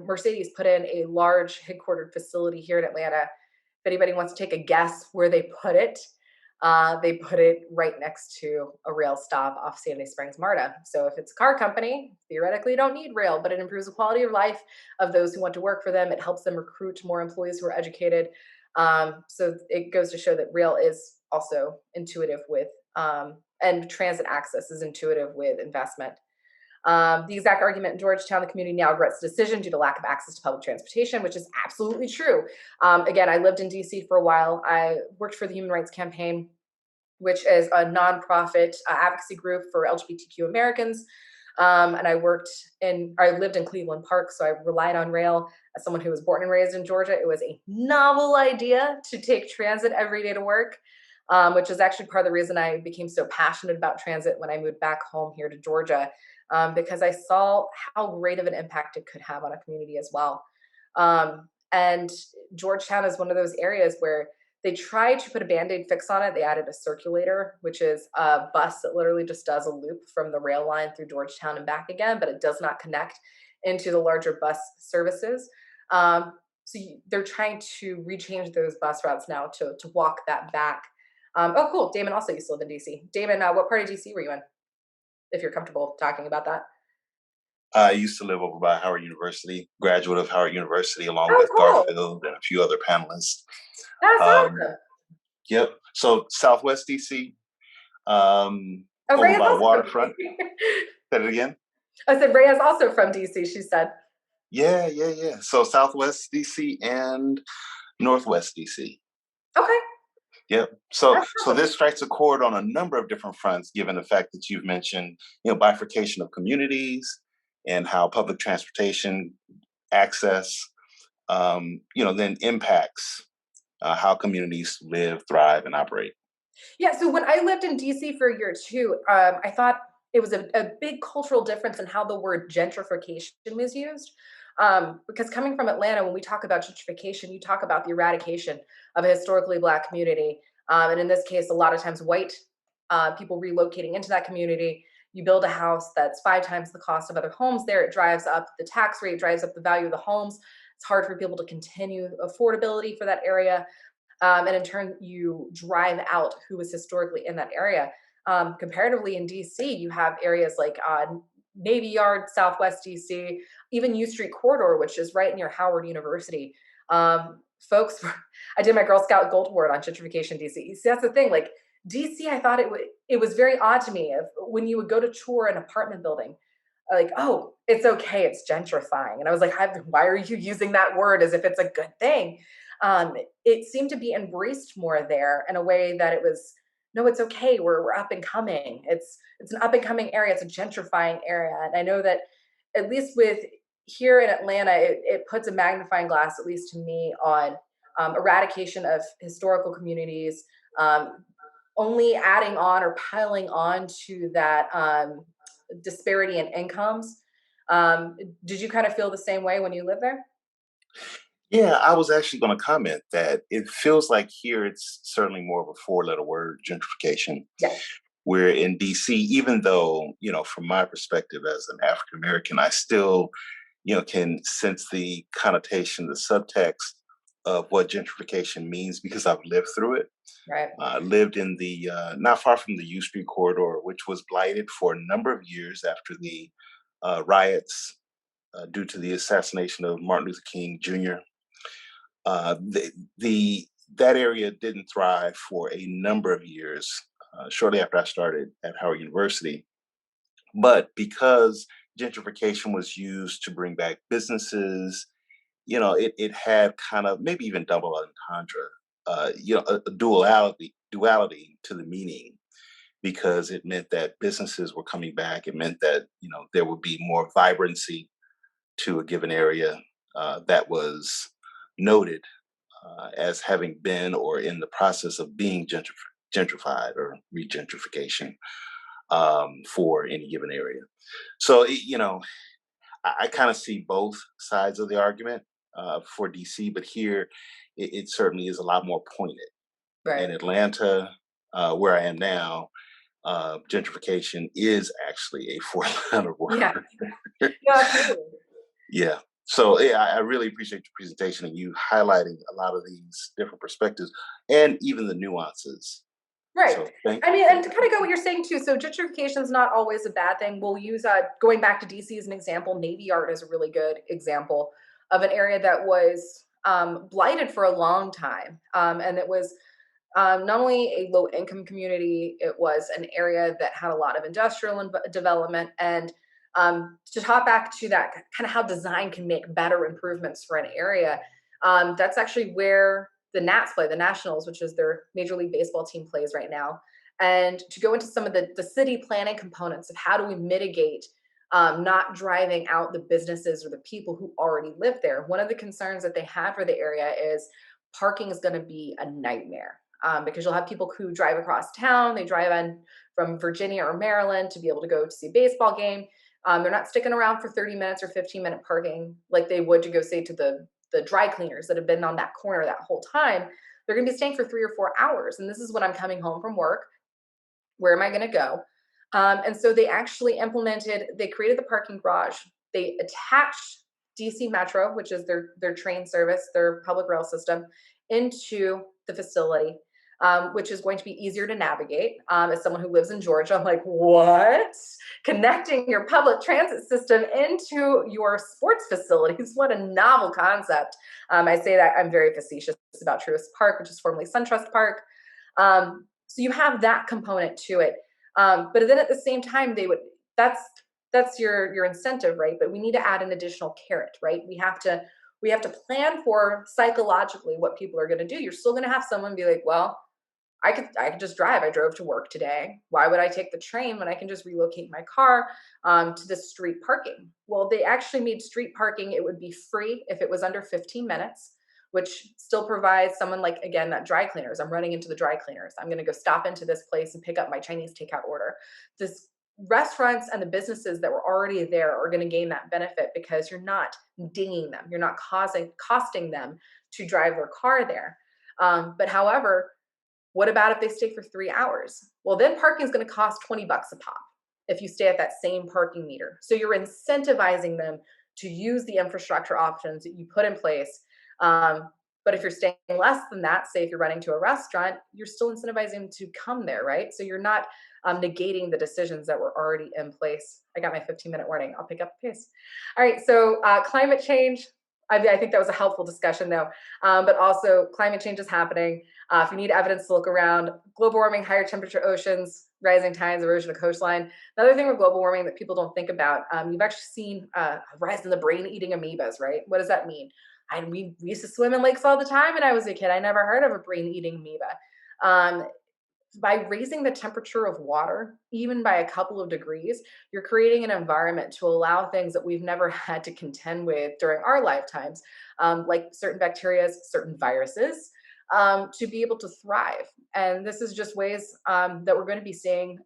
Mercedes put in a large headquartered facility here in Atlanta. If anybody wants to take a guess where they put it right next to a rail stop off Sandy Springs MARTA. So if it's a car company, theoretically you don't need rail, but it improves the quality of life of those who want to work for them. It helps them recruit more employees who are educated. So it goes to show that rail is also intuitive with, and transit access is intuitive with investment. The exact argument in Georgetown, the community now regrets the decision due to lack of access to public transportation, which is absolutely true. Again, I lived in DC for a while. I worked for the Human Rights Campaign, which is a nonprofit advocacy group for LGBTQ Americans. And I lived in Cleveland Park, so I relied on rail. As someone who was born and raised in Georgia, it was a novel idea to take transit every day to work, which is actually part of the reason I became so passionate about transit when I moved back home here to Georgia. Because I saw how great of an impact it could have on a community as well. And Georgetown is one of those areas where they tried to put a Band-Aid fix on it. They added a circulator, which is a bus that literally just does a loop from the rail line through Georgetown and back again, but it does not connect into the larger bus services. So they're trying to rechange those bus routes now to walk that back. Oh, cool. Damon also used to live in DC. Damon, what part of DC were you in? If you're comfortable talking about that. I used to live over by Howard University, graduate of Howard University, along with cool. Garfield and a few other panelists. That's awesome. Yep. So Southwest DC, over Rhea's by also Waterfront. Say it again. I said Rhea's also from DC, she said. Yeah. So Southwest DC and Northwest DC. Okay. Yep. So this strikes a chord on a number of different fronts, given the fact that you've mentioned, bifurcation of communities and how public transportation access, then impacts how communities live, thrive, and operate. Yeah. So when I lived in DC for a year too, I thought it was a big cultural difference in how the word gentrification was used. Because coming from Atlanta, when we talk about gentrification, you talk about the eradication of a historically Black community. And in this case, a lot of times white people relocating into that community. You build a house that's 5 times the cost of other homes there. It drives up the tax rate, drives up the value of the homes. It's hard for people to continue affordability for that area. And in turn, you drive out who was historically in that area. Comparatively, in DC, you have areas like Navy Yard, Southwest DC, even U Street Corridor, which is right near Howard University. Folks, I did my Girl Scout Gold Award on gentrification DC. See, that's the thing. Like DC, I thought it was very odd to me when you would go to tour an apartment building, like, oh, it's okay, it's gentrifying, and I was like, why are you using that word as if it's a good thing? It seemed to be embraced more there in a way that it was, no, it's okay. We're up and coming. It's an up and coming area. It's a gentrifying area. And I know that at least with here in Atlanta, it puts a magnifying glass, at least to me, on eradication of historical communities, only adding on or piling on to that disparity in incomes. Did you kind of feel the same way when you lived there? Yeah, I was actually going to comment that it feels like here it's certainly more of a 4-letter word, gentrification. Yeah. Where in DC, even though, from my perspective as an African American, I still, can sense the connotation, the subtext of what gentrification means because I've lived through it. Right. Lived in the not far from the U Street corridor, which was blighted for a number of years after the riots due to the assassination of Martin Luther King Jr. That area didn't thrive for a number of years. Shortly after I started at Howard University, but because gentrification was used to bring back businesses, it had kind of maybe even double entendre, a duality to the meaning, because it meant that businesses were coming back. It meant that there would be more vibrancy to a given area that was noted as having been or in the process of being gentrified or regentrification for any given area. So, I kind of see both sides of the argument for DC, but here it certainly is a lot more pointed. Right. In Atlanta, where I am now, gentrification is actually a 4-letter word. Yeah. No, absolutely. Yeah. So yeah, I really appreciate your presentation and you highlighting a lot of these different perspectives and even the nuances. Right. So I mean, and to kind of go what you're saying too. So gentrification is not always a bad thing. We'll use going back to DC as an example. Navy Yard is a really good example of an area that was blighted for a long time, and it was not only a low income community, it was an area that had a lot of industrial development. And to talk back to that kind of how design can make better improvements for an area, that's actually where the Nats play, the Nationals, which is their Major League Baseball team, plays right now. And to go into some of the city planning components of how do we mitigate not driving out the businesses or the people who already live there. One of the concerns that they have for the area is parking is going to be a nightmare, because you'll have people who drive across town. They drive in from Virginia or Maryland to be able to go to see a baseball game. They're not sticking around for 30 minutes or 15-minute parking like they would to go, say, to the dry cleaners that have been on that corner that whole time. They're going to be staying for 3 or 4 hours. And this is when I'm coming home from work. Where am I going to go? And so they actually they created the parking garage. They attached DC Metro, which is their train service, their public rail system, into the facility, which is going to be easier to navigate. As someone who lives in Georgia, I'm like, what? Connecting your public transit system into your sports facilities. What a novel concept. I say that I'm very facetious about Truist Park, which is formerly SunTrust Park. So you have that component to it. But then at the same time, that's your incentive, right? But we need to add an additional carrot, right? We have to plan for psychologically what people are going to do. You're still going to have someone be like, well, I could just drive. I drove to work today. Why would I take the train when I can just relocate my car to the street parking? Well, they actually made street parking. It would be free if it was under 15 minutes, which still provides someone like, again, that dry cleaners. I'm running into the dry cleaners. I'm going to go stop into this place and pick up my Chinese takeout order. This restaurants and the businesses that were already there are going to gain that benefit because you're not dinging them. You're not costing them to drive their car there. But however, what about if they stay for 3 hours? Well, then parking is going to cost $20 a pop if you stay at that same parking meter. So you're incentivizing them to use the infrastructure options that you put in place. But if you're staying less than that, say if you're running to a restaurant, you're still incentivizing them to come there, right? So you're not negating the decisions that were already in place. I got my 15-minute warning. I'll pick up the pace. All right, so climate change. I think that was a helpful discussion though, but also climate change is happening. If you need evidence to look around, global warming, higher temperature oceans, rising tides, erosion of coastline. Another thing with global warming that people don't think about, you've actually seen a rise in the brain-eating amoebas, right? What does that mean? We used to swim in lakes all the time when I was a kid. I never heard of a brain-eating amoeba. By raising the temperature of water, even by a couple of degrees, you're creating an environment to allow things that we've never had to contend with during our lifetimes, like certain bacteria, certain viruses, to be able to thrive. And this is just ways that we're going to be seeing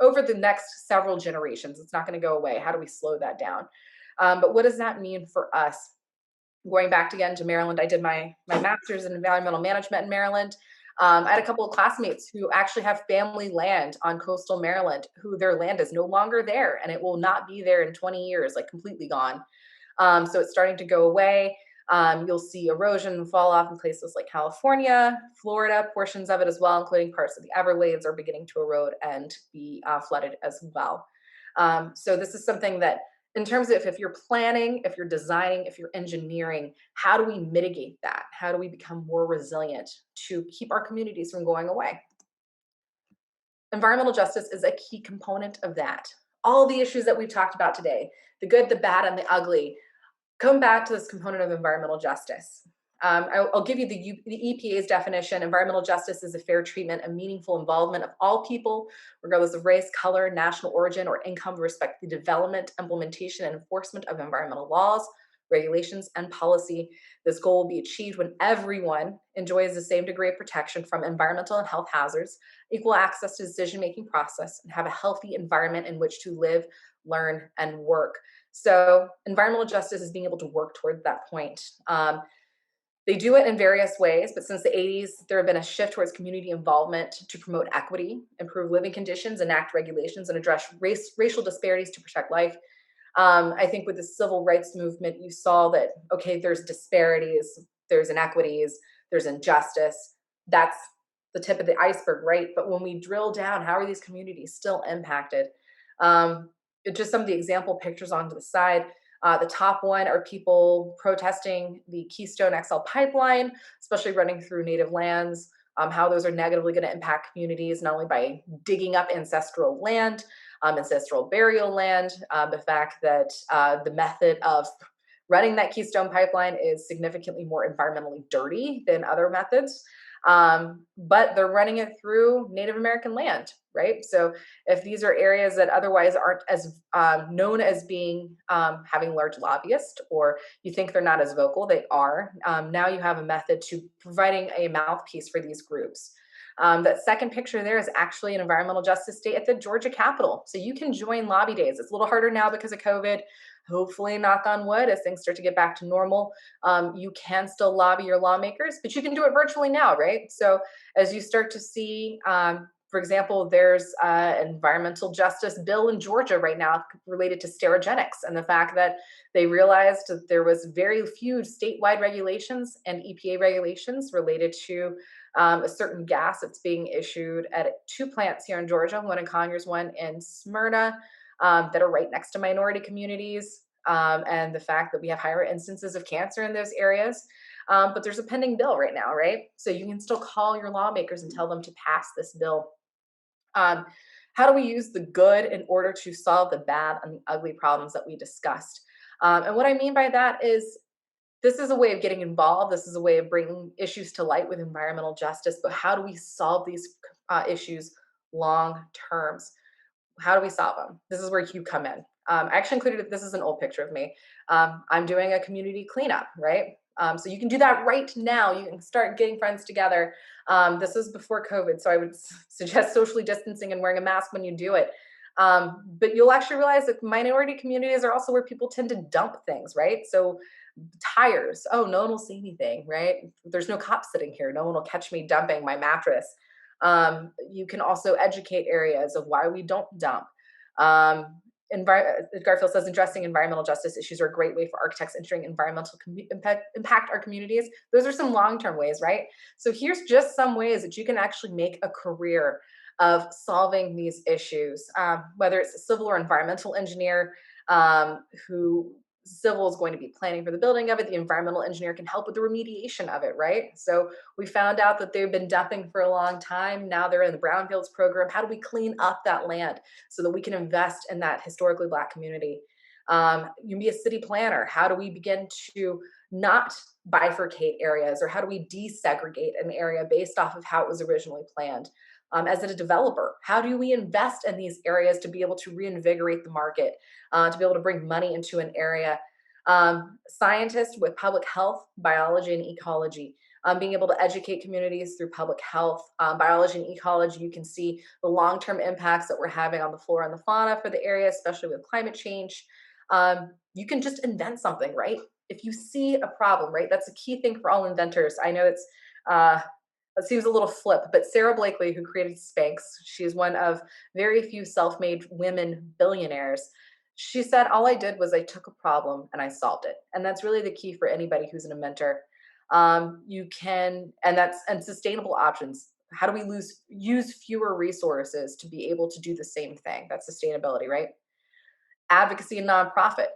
over the next several generations. It's not going to go away. How do we slow that down? But what does that mean for us? Going back again to Maryland, I did my master's in environmental management in Maryland. I had a couple of classmates who actually have family land on coastal Maryland, who their land is no longer there, and it will not be there in 20 years, like completely gone. So it's starting to go away. You'll see erosion and fall off in places like California, Florida, portions of it as well, including parts of the Everglades are beginning to erode and be flooded as well. So this is something that, in terms of if you're planning, if you're designing, if you're engineering, how do we mitigate that? How do we become more resilient to keep our communities from going away? Environmental justice is a key component of that. All the issues that we've talked about today, the good, the bad, and the ugly, come back to this component of environmental justice. I'll give you the EPA's definition. Environmental justice is a fair treatment and meaningful involvement of all people, regardless of race, color, national origin, or income, with respect to the development, implementation, and enforcement of environmental laws, regulations, and policy. This goal will be achieved when everyone enjoys the same degree of protection from environmental and health hazards, equal access to the decision-making process, and have a healthy environment in which to live, learn, and work. So environmental justice is being able to work toward that point. They do it in various ways, but since the 80s, there have been a shift towards community involvement to promote equity, improve living conditions, enact regulations, and address racial disparities to protect life. I think with the civil rights movement, you saw that, okay, there's disparities, there's inequities, there's injustice. That's the tip of the iceberg, right? But when we drill down, how are these communities still impacted? Just some of the example pictures onto the side. The top one are people protesting the Keystone XL pipeline, especially running through native lands, how those are negatively going to impact communities, not only by digging up ancestral land, ancestral burial land, the fact that the method of running that Keystone pipeline is significantly more environmentally dirty than other methods. But they're running it through Native American land, right? So if these are areas that otherwise aren't as known as being having large lobbyists, or you think they're not as vocal, they are. Now you have a method to providing a mouthpiece for these groups. That second picture there is actually an environmental justice day at the Georgia Capitol. So you can join lobby days. It's a little harder now because of COVID. Hopefully, knock on wood, as things start to get back to normal, you can still lobby your lawmakers, but you can do it virtually now, right? So as you start to see, for example, there's an environmental justice bill in Georgia right now related to sterogenics, and the fact that they realized that there was very few statewide regulations and EPA regulations related to a certain gas that's being issued at 2 plants here in Georgia, one in Conyers, one in Smyrna, that are right next to minority communities, and the fact that we have higher instances of cancer in those areas. But there's a pending bill right now, right? So you can still call your lawmakers and tell them to pass this bill. How do we use the good in order to solve the bad and the ugly problems that we discussed? And what I mean by that is, this is a way of getting involved. This is a way of bringing issues to light with environmental justice, but how do we solve these issues long terms? How do we solve them? This is where you come in. I actually included, this is an old picture of me. I'm doing a community cleanup, right? So you can do that right now. You can start getting friends together. This is before COVID, so I would suggest socially distancing and wearing a mask when you do it. But you'll actually realize that minority communities are also where people tend to dump things, right? So tires, oh, no one will see anything, right? There's no cops sitting here. No one will catch me dumping my mattress. You can also educate areas of why we don't dump. Garfield says addressing environmental justice issues are a great way for architects entering environmental impact our communities. Those are some long-term ways, right? So here's just some ways that you can actually make a career of solving these issues, whether it's a civil or environmental engineer who civil is going to be planning for the building of it. The environmental engineer can help with the remediation of it, right? So we found out that they've been dumping for a long time. Now they're in the brownfields program. How do we clean up that land so that we can invest in that historically Black community? You can be a city planner. How do we begin to not bifurcate areas, or how do we desegregate an area based off of how it was originally planned? As a developer, how do we invest in these areas to be able to reinvigorate the market, to be able to bring money into an area? Scientists with public health, biology, and ecology, being able to educate communities through public health, biology, and ecology. You can see the long-term impacts that we're having on the flora and the fauna for the area, especially with climate change. You can just invent something, right? If you see a problem, right? That's a key thing for all inventors. I know it seems a little flip, but Sarah Blakely, who created Spanx, she's one of very few self-made women billionaires. She said, all I did was I took a problem and I solved it. And that's really the key for anybody who's an inventor. And sustainable options. How do we use fewer resources to be able to do the same thing? That's sustainability, right? Advocacy and nonprofit.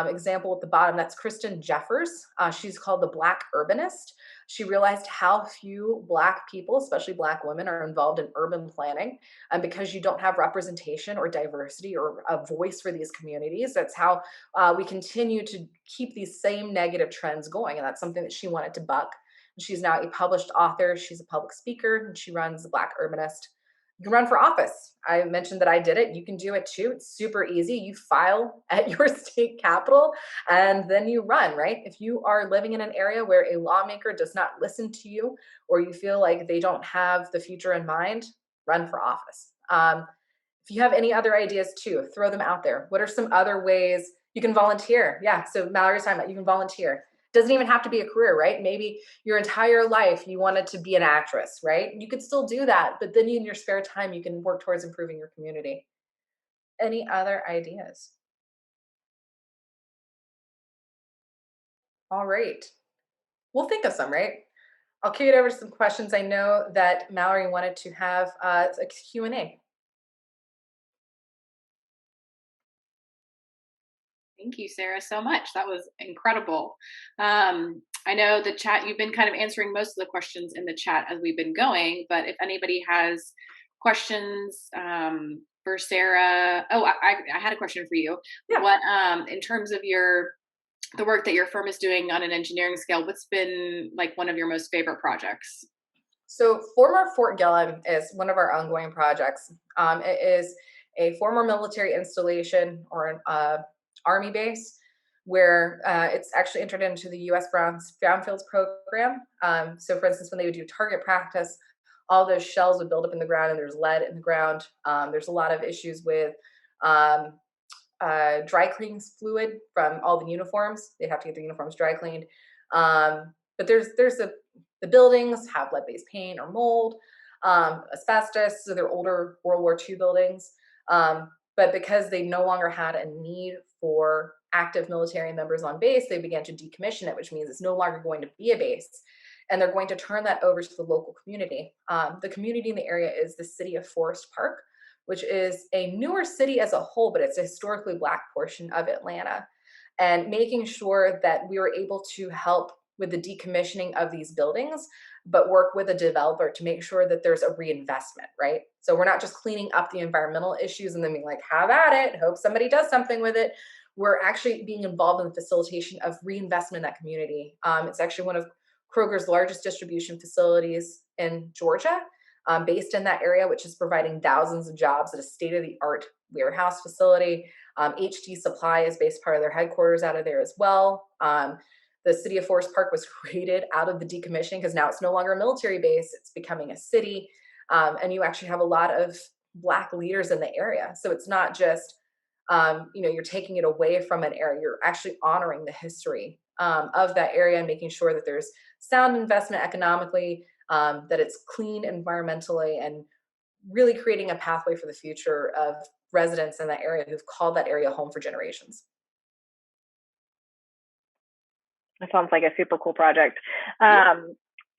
Example at the bottom, that's Kristen Jeffers. She's called the Black Urbanist. She realized how few Black people, especially Black women, are involved in urban planning. And because you don't have representation or diversity or a voice for these communities, that's how we continue to keep these same negative trends going. And that's something that she wanted to buck. She's now a published author. She's a public speaker, and she runs the Black Urbanist. You can run for office. I mentioned that I did it. You can do it too. It's super easy. You file at your state capital and then you run, right? If you are living in an area where a lawmaker does not listen to you, or you feel like they don't have the future in mind, run for office. If you have any other ideas too, throw them out there. What are some other ways you can volunteer? Yeah, so Mallory's talking about you can volunteer. Doesn't even have to be a career, right? Maybe your entire life you wanted to be an actress, right? You could still do that, but then in your spare time, you can work towards improving your community. Any other ideas? All right. We'll think of some, right? I'll kick it over to some questions. I know that Mallory wanted to have a Q&A. Thank you, Sarah, so much. That was incredible. I know the chat, you've been kind of answering most of the questions in the chat as we've been going, but if anybody has questions for Sarah, I had a question for you. Yeah. What, in terms of the work that your firm is doing on an engineering scale, what's been like one of your most favorite projects? So former Fort Gillem is one of our ongoing projects. It is a former military installation or an Army base where it's actually entered into the U.S. Brownfields program. So for instance, when they would do target practice, all those shells would build up in the ground and there's lead in the ground. There's a lot of issues with dry cleaning fluid from all the uniforms. They have to get the uniforms dry cleaned. But the buildings have lead-based paint or mold, asbestos, so they're older World War II buildings. But because they no longer had a need for active military members on base, they began to decommission it, which means it's no longer going to be a base. And they're going to turn that over to the local community. The community in the area is the city of Forest Park, which is a newer city as a whole, but it's a historically Black portion of Atlanta. And making sure that we were able to help with the decommissioning of these buildings, but work with a developer to make sure that there's a reinvestment, right? So we're not just cleaning up the environmental issues and then being like, have at it, hope somebody does something with it. We're actually being involved in the facilitation of reinvestment in that community. It's actually one of Kroger's largest distribution facilities in Georgia, based in that area, which is providing thousands of jobs at a state-of-the-art warehouse facility. HD Supply is based part of their headquarters out of there as well. The city of Forest Park was created out of the decommissioning because now it's no longer a military base, it's becoming a city. And you actually have a lot of Black leaders in the area. So it's not just, you're taking it away from an area, you're actually honoring the history of that area and making sure that there's sound investment economically, that it's clean environmentally, and really creating a pathway for the future of residents in that area who've called that area home for generations. That sounds like a super cool project.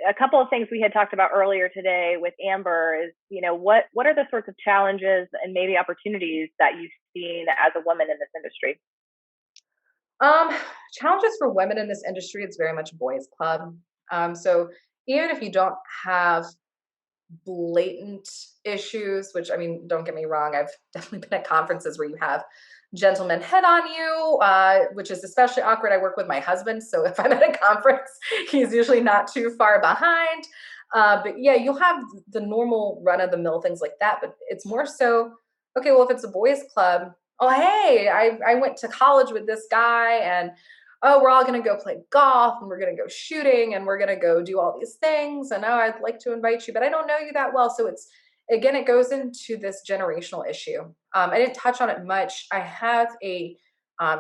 A couple of things we had talked about earlier today with Amber is, what are the sorts of challenges and maybe opportunities that you've seen as a woman in this industry? Challenges for women in this industry, it's very much a boys club. So even if you don't have blatant issues, which, I mean, don't get me wrong, I've definitely been at conferences where you have gentlemen hit on you, which is especially awkward. I work with my husband, so if I'm at a conference, he's usually not too far behind. But yeah, you'll have the normal run-of-the-mill things like that, but it's more so, okay, well, if it's a boys club, oh, hey, I went to college with this guy, and oh, we're all going to go play golf, and we're going to go shooting, and we're going to go do all these things. And oh, I'd like to invite you, but I don't know you that well. So it goes into this generational issue. I didn't touch on it much. I have a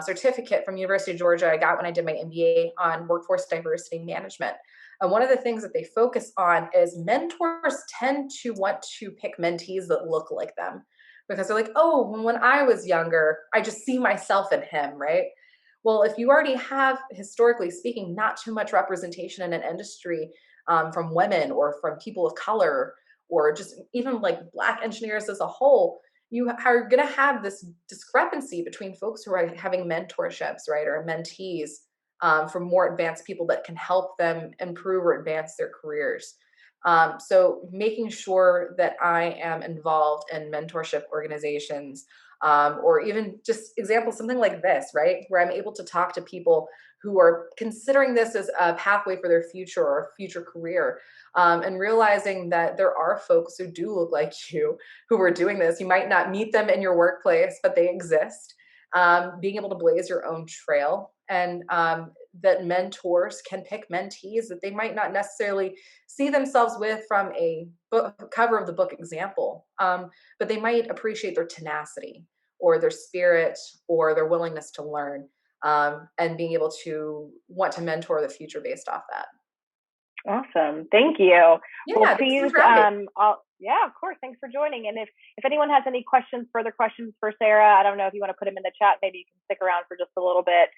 certificate from University of Georgia I got when I did my MBA on workforce diversity management. And one of the things that they focus on is mentors tend to want to pick mentees that look like them, because they're like, oh, when I was younger, I just see myself in him, right? Well, if you already have, historically speaking, not too much representation in an industry from women or from people of color, or just even like Black engineers as a whole, you are going to have this discrepancy between folks who are having mentorships, right, or mentees from more advanced people that can help them improve or advance their careers. So making sure that I am involved in mentorship organizations, or even just examples, something like this, right, where I'm able to talk to people who are considering this as a pathway for their future or future career, and realizing that there are folks who do look like you who are doing this. You might not meet them in your workplace, but they exist. Being able to blaze your own trail, and that mentors can pick mentees that they might not necessarily see themselves with from a cover of the book example, but they might appreciate their tenacity or their spirit or their willingness to learn, and being able to want to mentor the future based off that. Awesome. Thank you. Yeah, Well, please, yeah, of course. Thanks for joining. And if anyone has any further questions for Sarah, I don't know if you want to put them in the chat, maybe you can stick around for just a little bit.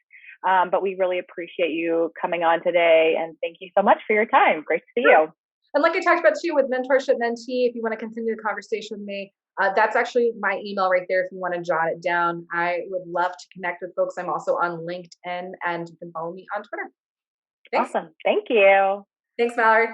But we really appreciate you coming on today. And thank you so much for your time. Great to see you. And like I talked about too, with mentorship mentee, if you want to continue the conversation with me, that's actually my email right there if you want to jot it down. I would love to connect with folks. I'm also on LinkedIn, and you can follow me on Twitter. Thanks. Awesome. Thank you. Thanks, Mallory.